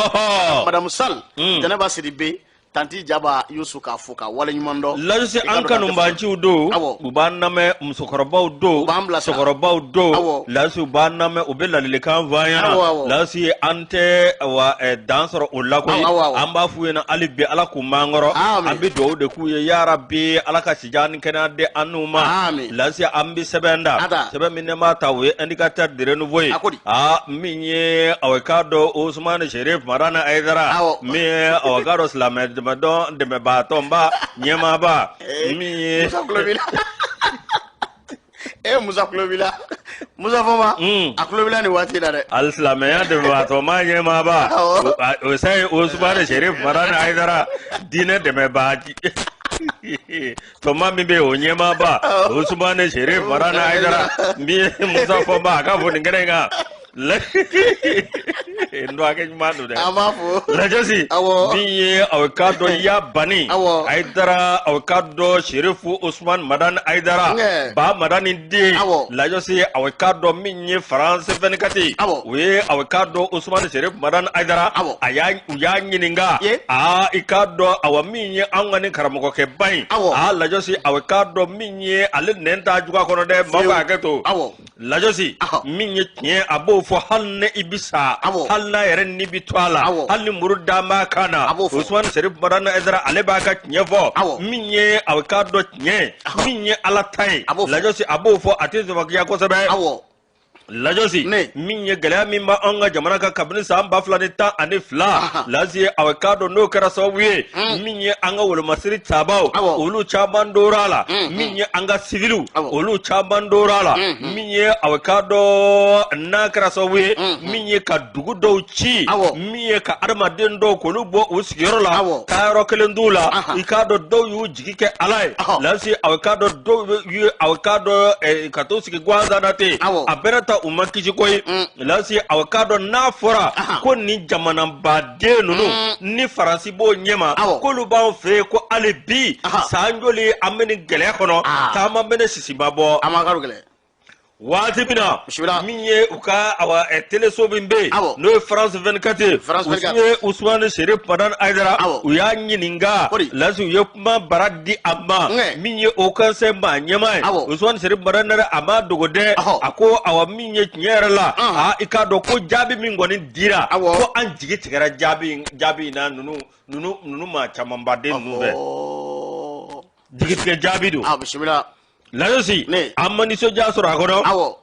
Madame Sall Jɛnɛba Sidibe Tanti Jaba Yusu k'a fɔ ka wale ɲuman dɔn lajɛ an kanubanciw don u b'an lamɛn musokɔrɔbaw don cɛkɔrɔbaw don lasi u b'an lamɛn u bɛ ladilikan fɔ an ɲɛna lasi an tɛ dan sɔrɔ o la koyi an b'a f'u ɲɛna hali bi Ala k'u m'an kɔrɔ an bɛ dugawu de k'u ye yarabi Ala ka sijan ni kɛnɛya di an n'u ma lasi an bɛ sɛbɛn da sɛbɛn min b'a ta o ye indicateur de renouveau ye min ye aw k'a dɔn Ousmane Sherif Marana Aidara min ye aw k'a dɔn silamɛ dɛmɛdɔn dɛmɛbaatɔnba ɲɛmaaba min ye Musa Kulobila Musa Foma a Kulobila ni waati la dɛ hali silamɛya dɛmɛbaatɔnba ɲɛmaaba o se Ousmane Sherif Marana Aidara diinɛ dɛmɛbaa tɔma min bɛ o ɲɛmaaba Ousmane Sherif Marana Aidara min ye Musa Foma a ka fɔ nin kɛnɛ in kan ndwake ɲuman don dɛ an b'a fɔ lajɛsi min ye aw ka dɔn ya bani Aidara aw ka dɔn Sherifu Ousmane Madani Aidara ba Madani den lajɛsi aw ka dɔn min ye France 24 o ye aw ka dɔn Ousmane Sherif Madani Aidara u y'a ɲininka i ka dɔn aw min ye an ka ni karamɔgɔkɛ ba in lajɛsi aw ka dɔn min ye ale nɛn t'a juga kɔnɔ dɛ maa ka hakɛ to lajɛsi min ye tiɲɛ a b'o fɔ hali ni i bɛ sa hali n'a yɛrɛ ni bɛ to a la hali ni muru d'a ma kan na Ousmane Sherif Madani Aidara ale b'a ka tiɲɛ fɔ min ye a k'a dɔn tiɲɛ min ye Ala ta ye lajɛsi a b'o fɔ a tɛ sɔrɔkiya kosɛbɛ lajɛsi min ye gɛlɛya min bɛ an ka jamana kan kabini san 2012 lasi a k'a dɔn n'o kɛra sababu ye min ye an ka wolomasiri tabaw olu caman dora a la min ye an ka civiliw olu caman dora a la min ye a k'a dɔn n'a kɛra sababu ye min ye ka dugu dɔw ci min ye ka adamaden dɔw k'olu bɔ u sigiyɔrɔ la taayɔrɔ kelen t'u la i k'a dɔn dɔw y'u jigi kɛ Ala ye lasi a k'a dɔn dɔw ye a k'a dɔn ka t'u sigi gansan na ten a bɛɛ ta u ma kisi koyi lasi aw k'a dɔn n'a fɔra ko ni jamanabaden ninnu ni Faransi b'o ɲɛma k'olu b'an fɛ yen ko hali bi san joli an bɛ nin gɛlɛya kɔnɔ caman bɛ ne sisiba bɔ waati min na min ye u ka teleso min bɛ yen n'o ye France 24 ye u ye Ousmane Sherif Madani Aidara u y'a ɲininka lasi u ye kuma bara di a ma min ye o kansen maa ɲɛma ye Ousmane Sherif Madani a ma dogo dɛ a ko min ye tiɲɛ yɛrɛ la i k'a dɔn ko jaabi min kɔni dira ko an jigi tigɛra jaabi in na ninnu maa camanbaden ninnu bɛɛ jigitigɛ jaabi don lajɛsi an ma nisɔndiya sɔrɔ a kɔnɔ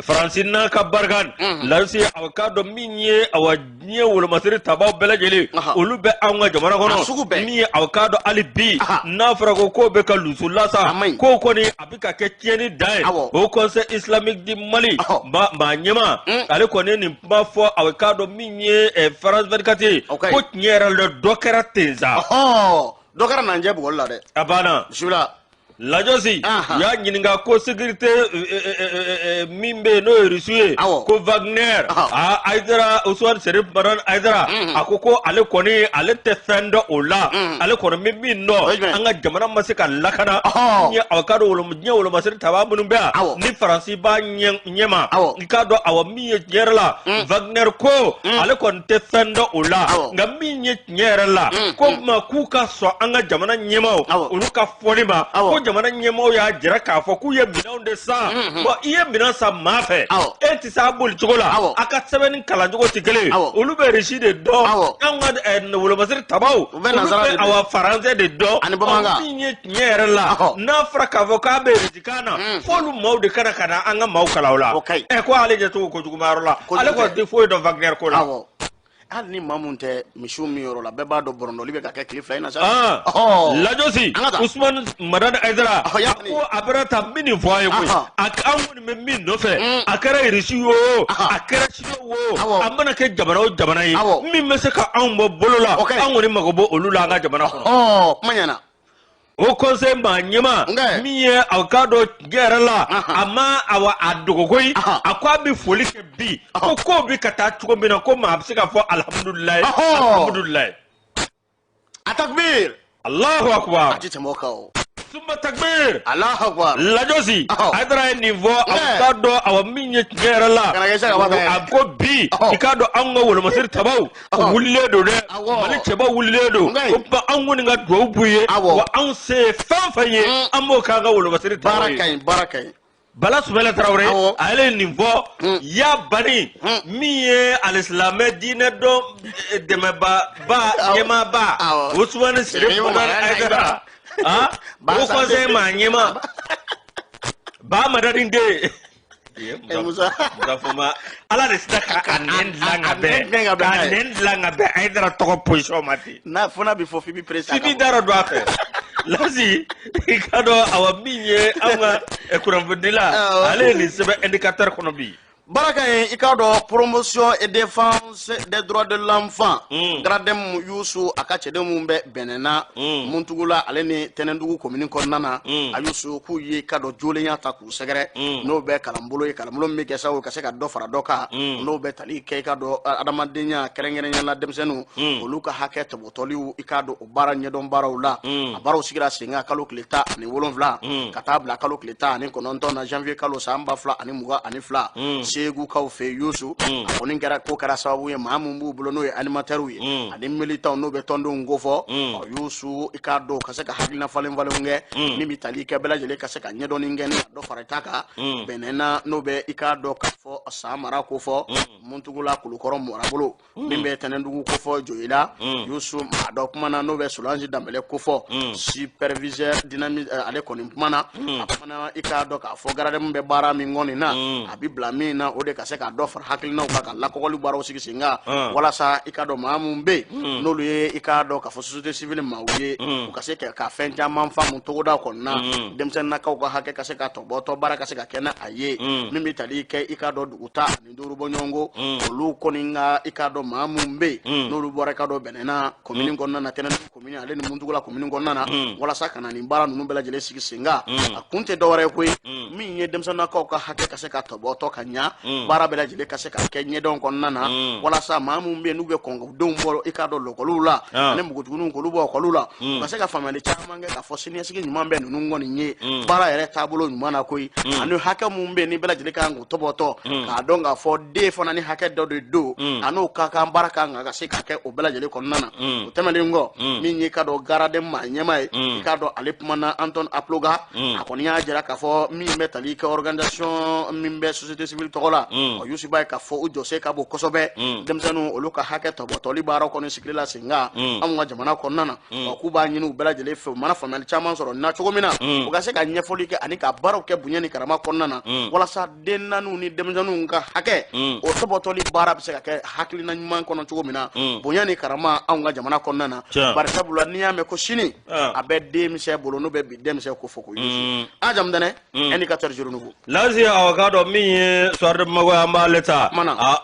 Faransi n'a ka barika lajɛsi aw k'a dɔn min ye diɲɛ wolomasiri tabaw bɛɛ lajɛlen olu bɛ anw ka jamana kɔnɔ min ye aw k'a dɔn hali bi n'a fɔra ko k'o bɛ ka lusu lasa k'o kɔni a bɛ ka kɛ tiɲɛni dan ye o conseil islamique di Mali maa ɲɛma ale kɔni ye nin kuma fɔ aw k'a dɔn min ye France 24 ye ko tiɲɛ yɛrɛ la dɔ kɛra ten sa dɔ kɛra Nanjɛ bugɔli la dɛ a banna lajɛsi u y'a ɲininka ko sécurité min bɛ yen n'o ye Russe ye ko Wagner Aidara Ousmane Sherif Madani Aidara a ko ale kɔni ale tɛ fɛn dɔn o la ale kɔni bɛ min dɔn an ka jamana ma se ka lakana ni aw ka dɔn diɲɛ wolomasiri taba minnu bɛ yan ni Faransi b'a ɲɛma i k'a dɔn min ye tiɲɛ yɛrɛ la Wagner ko ale kɔni tɛ fɛn dɔn o la nka min ye tiɲɛ yɛrɛ la ko ma k'u ka sɔn an ka jamana ɲɛmaw olu ka fɔli ma ko jamana ɲɛmɔgɔw y'a jira k'a fɔ k'u ye minɛnw de san bon i ye minɛn san maa fɛ e tɛ se a boli cogo la a ka sɛbɛnni kalancogo tɛ kelen olu bɛ Rusi de dɔn an ka wolomasiri tabaw olu bɛ Faransɛ de dɔn min ye tiɲɛ yɛrɛ la n'a fɔra k'a fɔ k'a bɛ Rusikan na f'olu maaw de kana ka na an ka maaw kalan o la ko ale ɲɛcogo kojuguma yɔrɔ la ale kɔni tɛ foyi dɔn Wagner ko la hali ni mamun tɛ misiw min yɔrɔ la bɛɛ b'a dɔn bɔrɔndɔli bɛ ka kɛ tile 2 in na sa lajosi Usman Madan Aidara ko a bɛra ta min fɔ a ye koyi a an kɔni bɛ min nɔfɛ a kɛra irisi wo a kɛra sido wo a mana kɛ jamana o jamana ye min bɛ se ka anw bɔ bolo la an kɔni mago bɔ olu la an ka jamana kɔnɔ kuma ɲɛna o conseil maa ɲɛma min ye aw k'a dɔn gɛrɛ la a ma a dogo koyi a ko a bɛ foli kɛ bi ko kow bɛ ka taa cogo min na ko maa bɛ se ka fɔ alhamdulilayi alhamdulilayi a takbir Allahu akbar a ti tɛmɛ o kan o summa takbir Allahu akbar lajosi Aidara ye nin fɔ aw k'a dɔn aw min ye tiɲɛ yɛrɛ la a ko bi i k'a dɔn anw ka wolomasiri tabaw wulilen don dɛ Mali cɛbaw wulilen don ko anw kɔni ka dugawu b'u ye wa anw se ye fɛn fɛn ye an b'o k'an ka wolomasiri tabaw ye baara ka ɲi Bala Sumala Traoré a ye nin fɔ ya bani min ye alisilamɛ diinɛ dɔn dɛmɛba ɲɛmaaba Usmane Sirif Madan Aidara o conseil maa ɲɛma ba madadin de Musa fuma ala de sita ka nen dilan ka bɛn Aidara tɔgɔ position ma ten n'a fɔra bi fɔ fibi presa fibi dara don a fɛ lasi i ka dɔn awa min ye an ka kunnafonidilan ale ye nin sɛbɛn indicateur kɔnɔ bi baraka ye i k'a dɔn promotion et défense des droits de l'enfant gradem Yusu a ka cɛden mun bɛ bɛnɛna Muntugula ale ni Tɛnɛndugu commune kɔnɔna na a Yusu k'u ye ka dɔn jolenya ta k'u sɛgɛrɛ n'o bɛ kalanbolo ye kalanbolo min bɛ kɛ sababu ka se ka dɔ fara dɔ kan n'o bɛ tali kɛ i ka dɔn adamadenya kɛrɛnkɛrɛnya la denmisɛnninw olu ka hakɛ tɔbɔtɔliw i k'a dɔn o baara ɲɛdɔn baaraw la a baaraw sigira sen kan kalo tile 17 ka taa bila kalo tile 19 na janvier kalo san 2022 Segu kaw fɛ Yusu a kɔni kɛra ko kɛra sababu ye maa mun b'u bolo n'o ye animateurs ye ani militants n'o bɛ tɔndenw ko fɔ Yusu i k'a dɔn ka se ka hakilina falen kɛ min bɛ tali kɛ bɛɛ lajɛlen ka se ka ɲɛdɔnni kɛ ni dɔ fara ta kan bɛnɛna n'o bɛ i k'a dɔn k'a fɔ san mara ko fɔ Muntugula Kulukɔrɔ Morabolo min bɛ Tɛnɛndugu ko fɔ Joyila Yusu maa dɔ kumana n'o bɛ Solange Danbɛlɛ ko fɔ superviseur dynamique ale kɔni kumana a kumana i k'a dɔn k'a fɔ gardien bɛ baara min kɔni na a bɛ bila min na o de ka se ka dɔ fara hakilinaw kan ka lakɔgɔli baaraw sigi sen kan walasa i k'a dɔn maa mun bɛ yen n'olu ye i k'a dɔn k'a fɔ société civile maaw ye u ka se ka fɛn caman faamu togoda kɔnɔna denmisɛnninnakaw ka hakɛ ka se ka tɔbɔtɔ baara ka se ka kɛ a ye min bɛ tali kɛ i k'a dɔn duguta ani Dorobɔɲɔngo olu kɔni ka i k'a dɔn maa mun bɛ yen n'olu bɔra i k'a dɔn bɛnɛna commune kɔnɔna na Tɛnɛndugu commune ale ni Muntugula commune kɔnɔna na walasa ka na nin baara ninnu bɛɛ lajɛlen sigi sen kan a kun tɛ dɔwɛrɛ ye koyi min ye denmisɛnninnakaw ka hakɛ ka se ka tɔbɔtɔ ka ɲa baara bɛɛ lajɛlen ka se ka kɛ ɲɛdɔn kɔnɔna na walasa maa mun bɛ yen n'u bɛ kɔngɔdenw bɔ i k'a dɔn lɔkɔliw la ani npogotigininw k'olu bɔ ɔkɔliw la u ka se ka faamuyali caman kɛ k'a fɔ siniɲɛsigi ɲuman bɛ ninnu kɔni ye baara yɛrɛ taabolo ɲuman na koyi ani hakɛ mun bɛ yen ni bɛɛ lajɛlen kan k'u tɔbɔtɔ k'a dɔn k'a fɔ den fana ni hakɛ dɔ de don a n'o ka kan baara kan ka se ka kɛ o bɛɛ lajɛlen kɔnɔna na o tɛmɛnen kɔ min ye ka dɔn garaden maa ɲɛma ye i k'a dɔn ale kumana Anton Aploga a kɔni y'a jira k'a fɔ min bɛ tali kɛ organisation min bɛ société civile tɔgɔ la Yusu b'a ye k'a fɔ u jɔsen ka bon kosɛbɛ denmisɛnninw olu ka hakɛ tɔbɔtɔli baaraw kɔni sigili la sen kan anw ka jamana kɔnɔna na k'u b'a ɲini u bɛɛ lajɛlen fɛ u mana faamuyali caman sɔrɔ nin na cogo min na u ka se ka ɲɛfɔli kɛ ani ka baaraw kɛ bonya ni karama kɔnɔna na walasa den naaniw ni denmisɛnninw ka hakɛ o tɔbɔtɔli baara bɛ se ka kɛ hakilina ɲuman kɔnɔ cogo min na bonya ni karama anw ka jamana kɔnɔna na bari sabula n'i y'a mɛn ko sini a bɛ denmisɛn bolo n'o bɛ bi denmisɛn ko fɔ ko Yusu a jamu dɛnɛ indicateur jour nouveau lazi aw ka dɔn min ye soir de mago an b'ale ta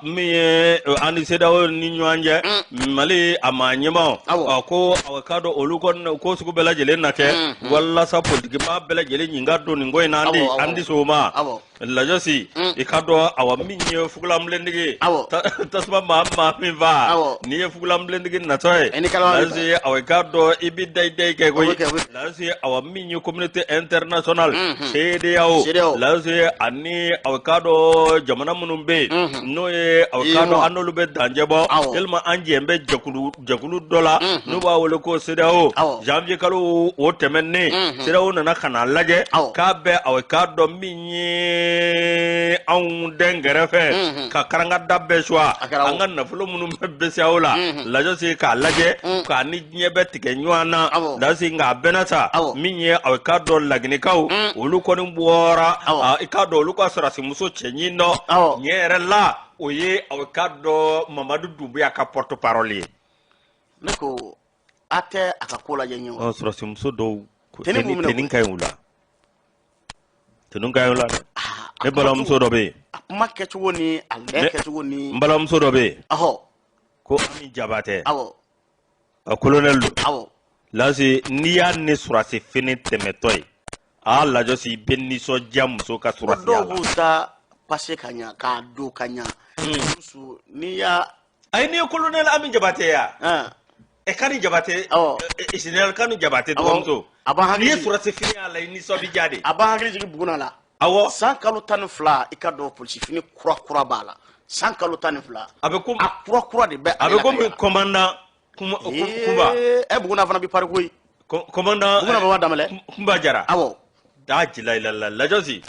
min ye ani CEDEAO ni ɲɔgɔn cɛ Mali a maa ɲɛmaw ko aw ka dɔn olu kɔni ko sugu bɛɛ lajɛlen na kɛ walasa politiki maa bɛɛ lajɛlen ɲinga don nin ko in na an di so ma lajosi i ka dɔn awa min ye fugulanbilendigi tasuma maa min fa n'i ye fugulanbilendigi natɔ ye lajosi awa i ka dɔn i bɛ dayi kɛ koyi lajosi awa min ye communauté internationale CEDEAO lajosi ani awa ka dɔn jamana minnu bɛ yen n'o ye awa ka dɔn an n'olu bɛ dancɛ bɔ tellement an jɛn bɛ jɛkulu dɔ la n'u b'a wele ko CEDEAO janvier kalo o tɛmɛnen CEDEAO nana ka na lajɛ k'a bɛ awa ka dɔn min ye anw den gɛrɛfɛ ka karanga da bɛɛ suwa an ka nafolo minnu bɛ bɛsiyaw la Lajosi k'a lajɛ k'a ni diɲɛ bɛ tigɛ ɲɔgɔn na Lajosi nka a bɛnna sa min ye aw k'a dɔn Laginɛkaw olu kɔni bɔra i k'a dɔn olu ka sɔrɔsimuso cɛɲin dɔ ɲɛ yɛrɛ la o ye aw k'a dɔn Mamadu Dunbuya ka porte parole ye ne ko a tɛ a ka ko lajɛ ɲɔgɔn sɔrɔsimuso dɔw tɛnin ka ɲi u la tɛnin ka ɲi u la ne balimamuso dɔ bɛ yen a kuma kɛcogo ni a lɛ kɛcogo ni n balimamuso dɔ bɛ yen ko Ami Jabate a colonel don Lajosi n'i y'a ni sɔrɔsi fini tɛmɛtɔ ye Lajosi bɛ nisɔndiya muso ka sɔrɔsiya la dɔw b'u ta passé ka ɲa k'a don ka ɲa n'i y'a ayi n'i ye colonel Ami Jabate ya Kani Jabate général Kani Jabate dɔgɔmuso n'i ye sɔrɔsi fini y'a la i nisɔn bɛ diya de a b'a hakili jigin Buguna la san kalo 12 i ka dɔn polisi fini kura b'a la san kalo 12 a kura de bɛ a bɛ komi commandant Kumba Buguna fana bɛ pari koyi commandant Buguna baba Danbɛlɛ Kumba Jara daa jila ilala Lajosi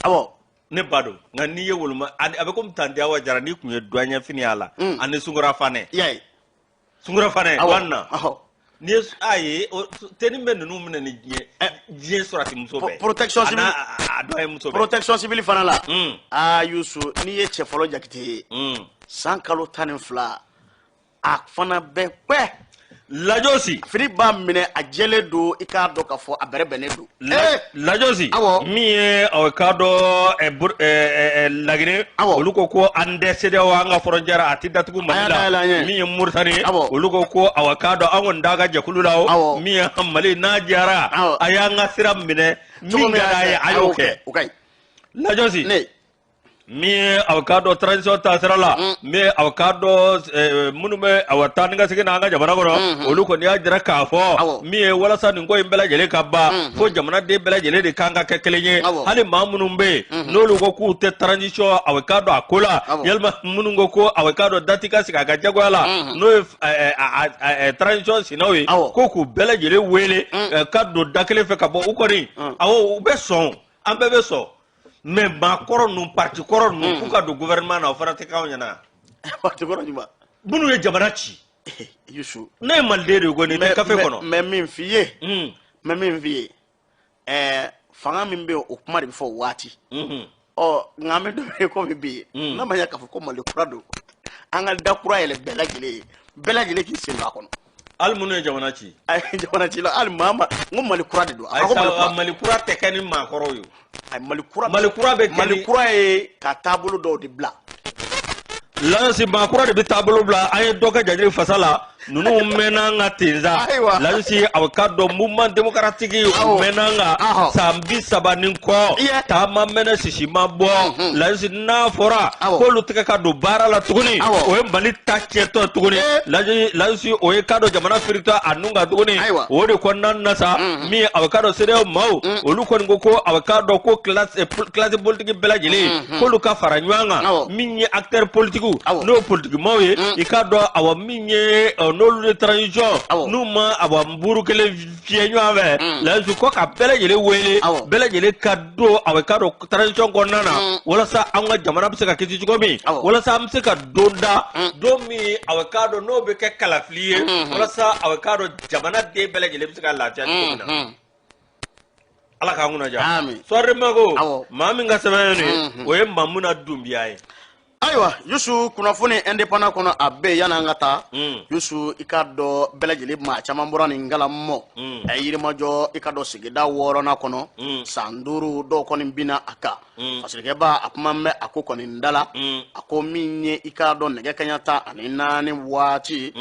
ne ba don nka n'i ye woloma a bɛ komi Tante Awa Jara n'i tun ye douanier fini y'a la ani Sunkura Fanɛ Sunkura Fanɛ wanna ni ayi teni bɛ ninnu minɛ ni diɲɛ sɔrɔsimuso bɛɛ protection civile a dɔ ye muso bɛɛ protection civile fana la Yusu n'i ye cɛ fɔlɔ Jakite ye san kalo 12 a fana bɛ pɛ Lajosi fini b'a minɛ a jɛlen don i k'a dɔn k'a fɔ a bɛrɛ bɛnnen don Lajosi min ye aw k'a dɔn Laginɛ olu ko an tɛ CEDEAO an ka frontière a tɛ datugu Mali la min ye Moritani olu ko aw k'a dɔn an kɔni t'a ka jɛkulu la min ye Mali n'a diyara a y'an ka sira minɛ min ka d'a ye a y'o kɛ Lajosi min ye aw k'a dɔn transition taasira la min ye aw k'a dɔn minnu bɛ aw taa ni ka segin n'an ka jamana kɔnɔ olu kɔni y'a jira k'a fɔ min ye walasa nin ko in bɛɛ lajɛlen ka ban fo jamanaden bɛɛ lajɛlen de kan ka kɛ kelen ye hali maa minnu bɛ yen n'olu ko k'u tɛ transition aw k'a dɔn a ko la yalima minnu ko aw k'a dɔn dati ka sigi a ka jagoya la n'o ye transition sinaw ye ko k'u bɛɛ lajɛlen wele ka don da kelen fɛ ka bɔ u kɔni u bɛ sɔn an bɛɛ bɛ sɔn mais maakɔrɔ ninnu parti kɔrɔ ninnu k'u ka don gouvernement na o fana tɛ k'anw ɲɛna parti kɔrɔ jumɛn minnu ye jamana ci Yusu ne ye maliden de ye kɔni bɛ kafe kɔnɔ mais min f'i ye fanga min bɛ yen o kuma de bɛ fɔ o waati nka an bɛ dɔ bɛ yen komi bi n'a ma ɲɛ k'a fɔ ko Mali kura don an ka da kura yɛlɛ bɛɛ lajɛlen k'i sen don a kɔnɔ hali minnu ye jamana ci jamana ci la hali maa ma n ko Mali kura de don Mali kura tɛ kɛ ni maakɔrɔw ye Mali kura bɛ Mali kura ye ka taabolo dɔw de bila Lajosi maakɔrɔ de bɛ taabolo bila an ye dɔ kɛ Jajiri fasa la ninnu mɛnna an ka tenza Lajosi aw ka dɔn mouvement démocratique u mɛnna an kan san 30 ni kɔ taama mɛnɛ sisi ma bɔ Lajosi n'a fɔra k'olu tɛgɛ ka don baara la tuguni o ye Mali ta tiɲɛtɔ tuguni Lajosi o ye ka dɔn jamana firitɔ a nun kan tuguni o de kɔnɔna na sa min aw ka dɔn CEDEAO maaw olu kɔni ko aw ka dɔn ko classe politique bɛɛ lajɛlen k'olu ka fara ɲɔgɔn kan min ye acteur politique n'o ye politique maaw ye i ka dɔn awɔ min ye n'olu de transition n'u ma awa nburu kelen fiyɛ ɲɔgɔn fɛ Lajosi ko ka bɛɛ lajɛlen wele bɛɛ lajɛlen ka don aw ka dɔn transition kɔnɔna na walasa an ka jamana bɛ se ka kisi cogo min walasa an bɛ se ka don da don min aw ka dɔn n'o bɛ kɛ kalafili ye walasa aw ka dɔn jamanaden bɛɛ lajɛlen bɛ se ka lafiya cogo min na Ala k'an kunnaja sɔɔri mago maa min ka sɛbɛn ye o ye Mamuna Dunbiya ye ayiwa Yusu kunnafoni indépendant kɔnɔ a bɛɛ yani an ka taa Yusu i ka dɔn bɛɛ lajɛlen maa caman bɔra nin ngalamɔ Yirimajɔ i ka dɔn sigida 6nan kɔnɔ san 5 dɔw kɔni bina a kan fasikɛba a kuma bɛ a ko kɔni dala a ko min ye i ka dɔn nɛgɛ kaɲa 14 waati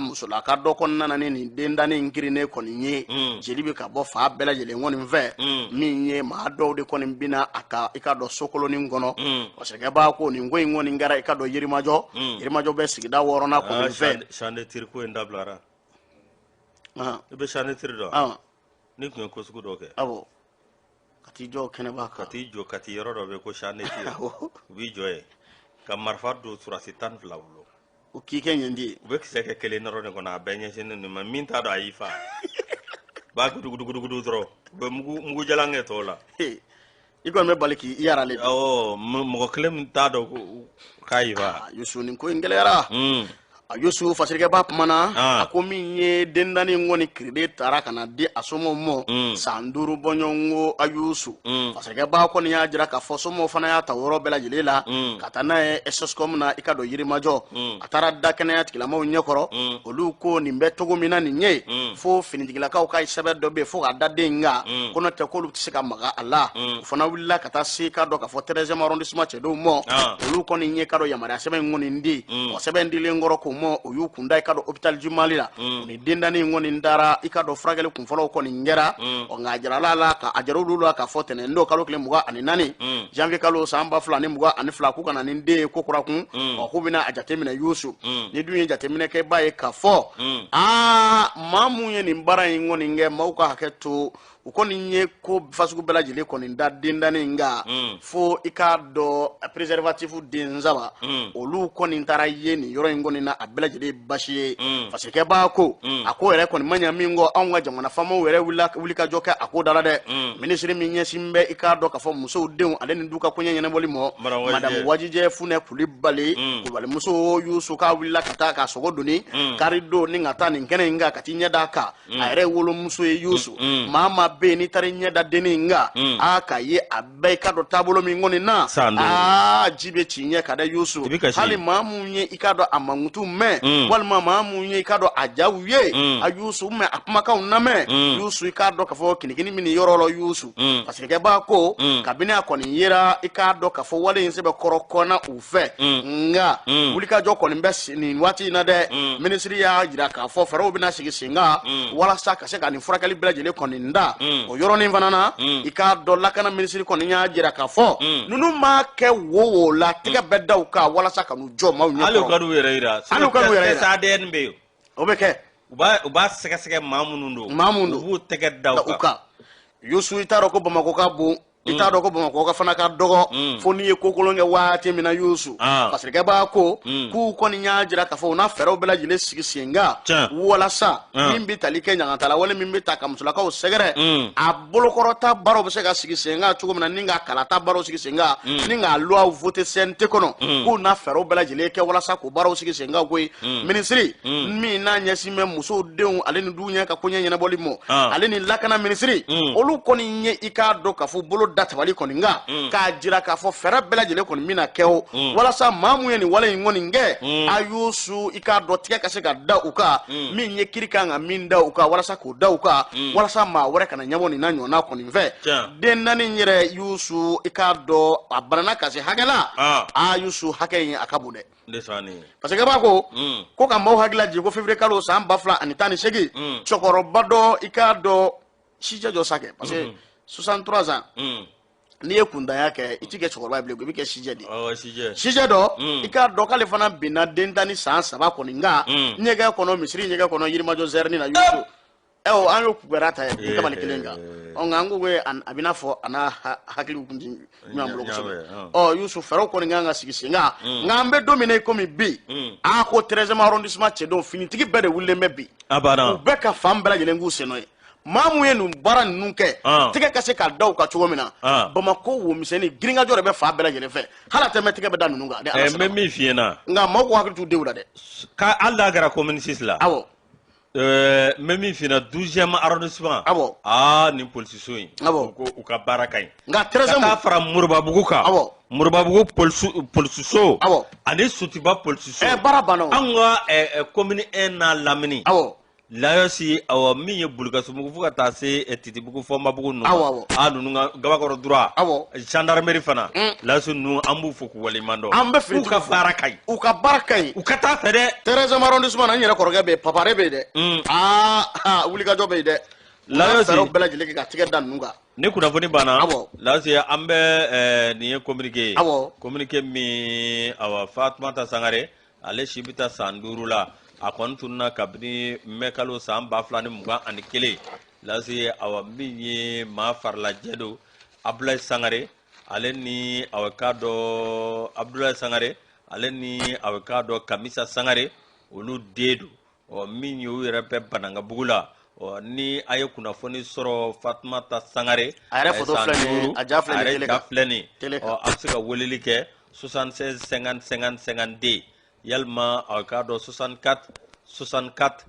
musolaka dɔ kɔnɔna na ni nin den danni girinnen kɔni ye jeli bɛ ka bɔ fa bɛɛ lajɛlen kɔni fɛ min ye maa dɔw de kɔni bina a kan i ka dɔn sokolonin kɔnɔ fasikɛba ko nin ko in kɔni kɛra i ka dɔn Yirimajɔ bɛ sigida 6nan kɔni fɛ champ de tir ko in dabilara i bɛ champ de tir dɔn ni tun ye ko sugu dɔ kɛ ka t'i jɔ kɛnɛba kan ka t'i jɔ ka t'i yɔrɔ dɔ bɛ ko champ de tir u b'i jɔ yen ka marifa don surasi 12 bolo o k'i kɛ ɲɛndi ye u bɛ kisɛ kɛ kelen dɔrɔn de kɔnɔ a bɛɛ ɲɛsinnen nin ma min t'a dɔn a y'i fa b'a gudugudugudugudu dɔrɔn u bɛ mugu jalan kɛ tɔw la iko me baliki yarale mo klem ta do kaiba Yusu ni ko ingelera Yusu fasirike ba pumana akomi ye dendani ngoni krede tara kana di asomo mo sanduru bonyongo ayusu fasirike ba ko ni ajira ka fosomo fana ya taworo bela jilela katana e esoskom na ikado yirimajo atara dakene ya tikila ma nyekoro olu ko ni mbetogo mina ni nye fo finijigila ka kai sebe dobe fo ada denga kono te ko lu tsika maga ala fana willa kata sika do ka fo 13e arrondissement chedo mo olu ko ni nye kado yamara sebe ngoni ndi o sebe ndile ngoro ko mo oyu kunda ikado hospital jumali la ni dendani ngoni ndara ikado fragale kumfolo ko ni ngera o ngajara la ka ajaro lulu ka fotene ndo kalo kile muga ani nani janvier kalo samba fulani muga ani fla ku kana ni nde ko kura kun o kubina ajatemina Yusu ni duye jatemina ke baye ka fo mamu ye ni mbara ngoni nge mauka haketu ukoni nye ko fasuku bela jile koni ndadindani nga fo ikado preservatif denzaba olu koni ntara yeni yoro ngoni na abela jile bashi fasike ba ko ako ere koni manya mingo anwa jamana famo were wulika joka ako dala de ministry minye simbe ikado ka fo muso deun aleni duka kunya nyene bolimo madam wajije fune kulibali kubali muso Yusu ka wulila kata ka sogodoni karido ni ngata ni nkene nga katinya daka ere wolo muso Yusu mama be ni tare nyeda deninga aka ye abai kado tabulo mingoni na jibe chinye kada Yusu hali mamunye ikado amangutu me wal mamunye ikado ajawuye Yusu me apmaka uname Yusu ikado kafo kinikini mini yorolo Yusu pasike ba ko kabine akoni yera ikado kafo wale insebe korokona ufe nga ulika joko ni mbesi ni wati na de ministry ya jira kafo fero bina sigisinga wala saka seka ni furakali blajele koni nda yoro ni vanana ikado lakana ministry koni nya jira kafo nunu ma ke wo la tiga bedda uka wala saka nu jo ma unyo alu kadu yera sa den be obeke uba seka mamundo ubu tege dauka Yusu itaro ko bamako ka bu itaro ko bamako ka fana ka dogo foni ye kokolonge waati mina Yusu parce que ba ko ku koni nyaajira ka fo na fero bela jile sigisinga wala sa mimbi talike nyanga tala wala mimbi takamsula ka o segere abolo korota baro be se ka sigisinga chugo mina ninga kalata baro sigisinga ninga loi voter sente kono ku na fero bela jile ke wala sa ko baro sigisinga ko ministry mi na nyasi me muso deun aleni dunya ka kunya nyana bolimo aleni lakana ministry olu koni nye ikado ka fo bolo databali koni nga ka jira ka fo fera bela jele koni mina keo wala sa mamu ye ni wala ngoni nge Yusu ikado tika ka se ka da uka mi nye kirika nga minda uka wala sa ko da uka wala sa ma wore kana nyamo ni nanyo na koni ve den nani nyere Yusu ikado abanana ka se hagala Yusu hake akabude desani parce que ba ko ka mo hagla ji ko fevrier kalo sa mbafla anitani segi chokoro bado ikado shije jo sake parce que 63 ans ni ekunda yake itike chokoro bible bi ke shije di shije do ika do kale fana bina dentani san saba ko ninga nyega kono misri nyega kono yirima jo zerni na Yusu anu kuberata ya kama nikilenga ongangu we abina fo ana hakili kunji nyamlo ko Yusu fero ko nganga sigisinga ngambe domine komi bi ako 13e arrondissement chedo finitigi bede wulle mebi abana ubeka fambela jelengu senoy mamu yenu bara nunke tige kase ka daw ka chogomina bamako wo miseni gringa jore be fa bela jele fe hala teme tige be danu nunga de me mi fiena nga mako hakili tu dewda de ka alla gara communiste la awo memi fina 12e arrondissement abo ni police yi abo ko ka baraka nga 13e ka fara murbabugu ka abo murbabugu police so abo ani sutiba police so barabano anga commune na lamini abo layosi awa mi ye buluka sumugu fuka ta se titibugu foma bugu nu anu nga gabakoro droit gendarmerie fana laso nu ambu fuku wali mando ambe fi ka barakai u ka ta fede 13e arrondissement na nyere koroga be papare be de wuli ka jobe de layosi ro bela jile ka tige dan nunga ne kuna foni bana layosi ambe ni ye communiquer mi awa Fatmata Sangare ale shibita sanduru la akon tunna kabni mekalo sam baflani muga ani kele lasi awa minye ma farla jedo Abdoulaye Sangare aleni awakado Abdoulaye Sangare aleni awakado Kamisa Sangare olu dedu o minyo yerepe bananga bugula ni aye kunnafoni sɔrɔ Fatumata Sangare a yɛrɛ photo filɛ a ja filɛ ni télé kan a bɛ se ka weleli kɛ 76 50 50 52 yalima a k'a dɔn 64 64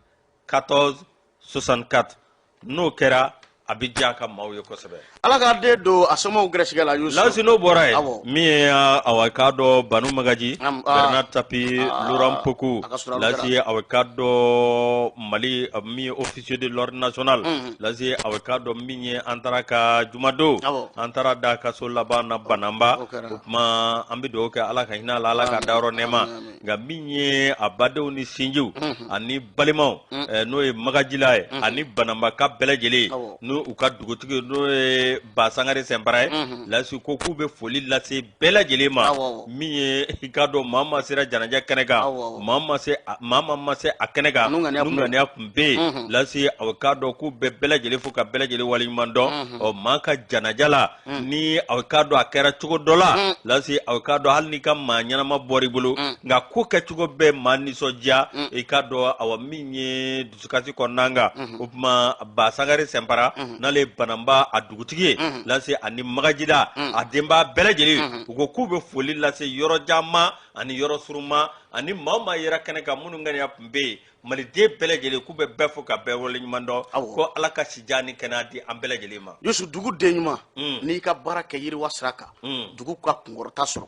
14 64 n'o kɛra a bɛ diya ka maaw ye kosɛbɛ. Ala ka den don a somɔgɔw gɛrɛsɛgɛ la Yusu. Lasi n'o bɔra ye min ye awa k'a dɔn Banu Magaji Bernard Tapi Laurent Pokou lasi awa k'a dɔn Mali min ye officier de l'ordre national lasi awa k'a dɔn min ye an taara ka Jumado an taara da ka so laban na Banamba o kuma an bɛ dugawu kɛ Ala ka hinɛ a la Ala ka dayɔrɔ nɛɛma nka min ye a badenw ni sinjiw ani balimaw n'o ye Magajila ye ani Banamba ka bɛɛ lajɛlen n'o u ka dugutigi n'o ye Ba Sangare Sɛnpara ye lasi ko k'u bɛ foli lase bɛɛ lajɛlen ma min ye i ka dɔn maa ma sera janajɛ kɛnɛ kan maa ma se a kɛnɛ kan n'u ŋaniya tun bɛ yen lasi aw k'a dɔn k'u bɛ bɛɛ lajɛlen fo ka bɛɛ lajɛlen waleɲuman dɔn ɔ maa ka janaja la ni aw k'a dɔn a kɛra cogo dɔ la lasi aw k'a dɔn hali n'i ka maa ɲɛnama bɔra i bolo nka ko kɛcogo bɛ maa nisɔndiya i k'a dɔn awa min ye dusukasi kɔnɔna kan o tuma Ba Sangare Sɛnpara n'ale Banamba a dugutigi lase ani Magajida a denba bɛɛ lajɛlen u ko k'u bɛ foli lase yɔrɔ caman ani yɔrɔ surunma ani maa maa yɛrɛ kɛnɛ kan minnu ŋaniya tun bɛ yen maliden bɛɛ lajɛlen k'u bɛ bɛɛ fo ka bɛɛ waleɲuman dɔn ko Ala ka sijan ni kɛnɛya di an bɛɛ lajɛlen ma. Yusu dugu den ɲuman n'i ka baara kɛ yiriwa sira kan dugu ka kunkɔrɔta sɔrɔ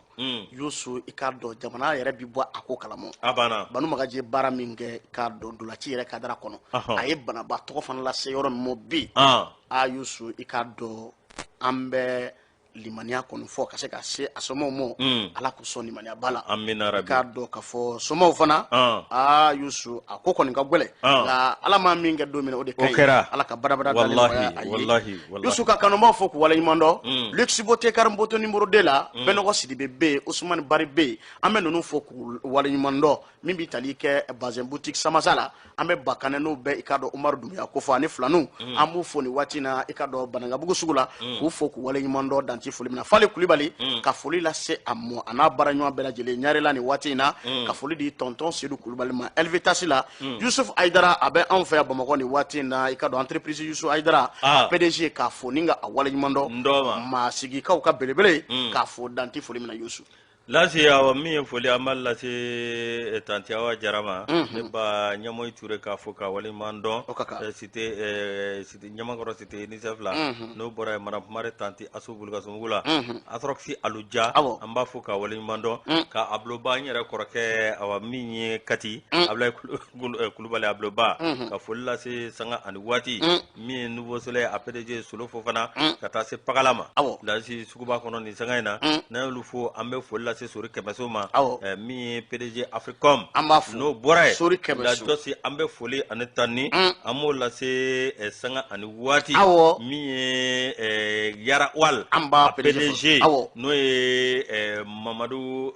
Yusu i k'a dɔn jamana yɛrɛ bɛ bɔ a ko kalama. A banna Banu Magaji ye baara min kɛ i k'a dɔn dolaci yɛrɛ kadira kɔnɔ a ye Banaba tɔgɔ fana lase yɔrɔ min ma bi Yusu i k'a dɔn an bɛ limaniya kɔni fɔ ka se ka se a somɔgɔw ma Ala k'u sɔn limaniya ba la amina rabi k'a dɔn k'a fɔ somɔgɔw fana Yusu a ko kɔni ka gɛlɛn nka Ala ma min kɛ don min o de ka ɲi Ala ka barabara dalen nɔgɔya a ye Yusu ka kanubaw fɔ k'u waleɲuman dɔn Luxe Beauté Karimboto numéro 2 la Bɛnɔgɔ Sidibe bɛ yen Ousmane Bari bɛ yen an bɛ ninnu fɔ k'u waleɲuman dɔn min bɛ tali kɛ Bazin boutique Samasa la an bɛ Bakane n'o bɛ i k'a dɔn Umaru Dunbiya ko fɔ ani filaninw an b'u fɔ nin waati in na i k'a dɔn Banankabugu sugu la k'u fɔ k'u waleɲuman dɔn dan ci foli min na Fale Kulibali ka foli lase a mɔ a n'a baaraɲɔgɔn bɛɛ lajɛlen Ɲarela nin waati in na ka foli di tonton Seydou Kulibali ma Elvitasi la Yusuf Aidara a bɛ anw fɛ yan Bamakɔ nin waati in na i ka dɔn entreprise Yusuf Aidara PDG k'a fɔ ni ka a waleɲuman dɔn maa sigikaw ka belebele k'a fɔ dan ci foli min na Yusuf. Lasi awa min ye foli an b'a lase tanti Awa Jara ma ne ba Ɲamoyi Ture k'a fɔ ka waleɲuman dɔn cité Ɲamakɔrɔ cité UNICEF la n'o bɔra yen Madame Mare tanti Asu Bulukasumugu la Atroxy Aluja an b'a fɔ ka waleɲuman dɔn ka Abloba n yɛrɛ kɔrɔkɛ awa min ye Kati Ablaye Kulubali Abloba ka foli lase sanga ani waati min ye Nouveau Soleil a PDG Solo Fofana ka taa se Pakala ma lasi suguba kɔnɔ nin sanga in na n'an y'olu fɔ an bɛ foli lase Sori Kɛmɛso ma min ye PDG Africom n'o bɔra yen Lajɔsi an bɛ foli ani tani an b'o lase sanga ani waati min ye Yara Wal a PDG n'o ye Mamadu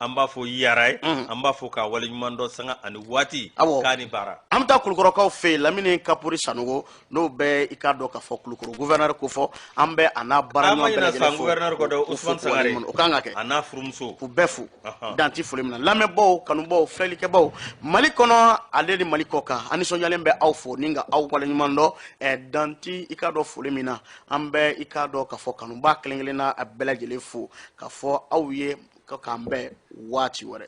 an b'a fɔ Yara ye an b'a fɔ ka waleɲuman dɔn sanga ani waati k'a ni baara an bɛ taa Kulukɔrɔkaw fɛ yen Lamini Kapuri Sanogo n'o bɛ i k'a dɔn k'a fɔ Kulukɔrɔ gouverneur ko fɔ an bɛ a n'a baaraɲɔgɔn bɛɛ lajɛlen fo gouverneur kɔ dɛ Ousmane Sangare o kan ka kɛ a n'a furumuso k'u bɛɛ fo dan tɛ foli min na lamɛnbaw kanubaw filɛlikɛbaw Mali kɔnɔ ale ni Mali kɔ kan an nisɔndiyalen bɛ aw fo ni ka aw waleɲuman dɔn dan tɛ i k'a dɔn foli min na an bɛ i k'a dɔn k'a fɔ kanuba kelen-kelenna a bɛɛ lajɛlen fo k'a fɔ aw ye k'an bɛn waati wɛrɛ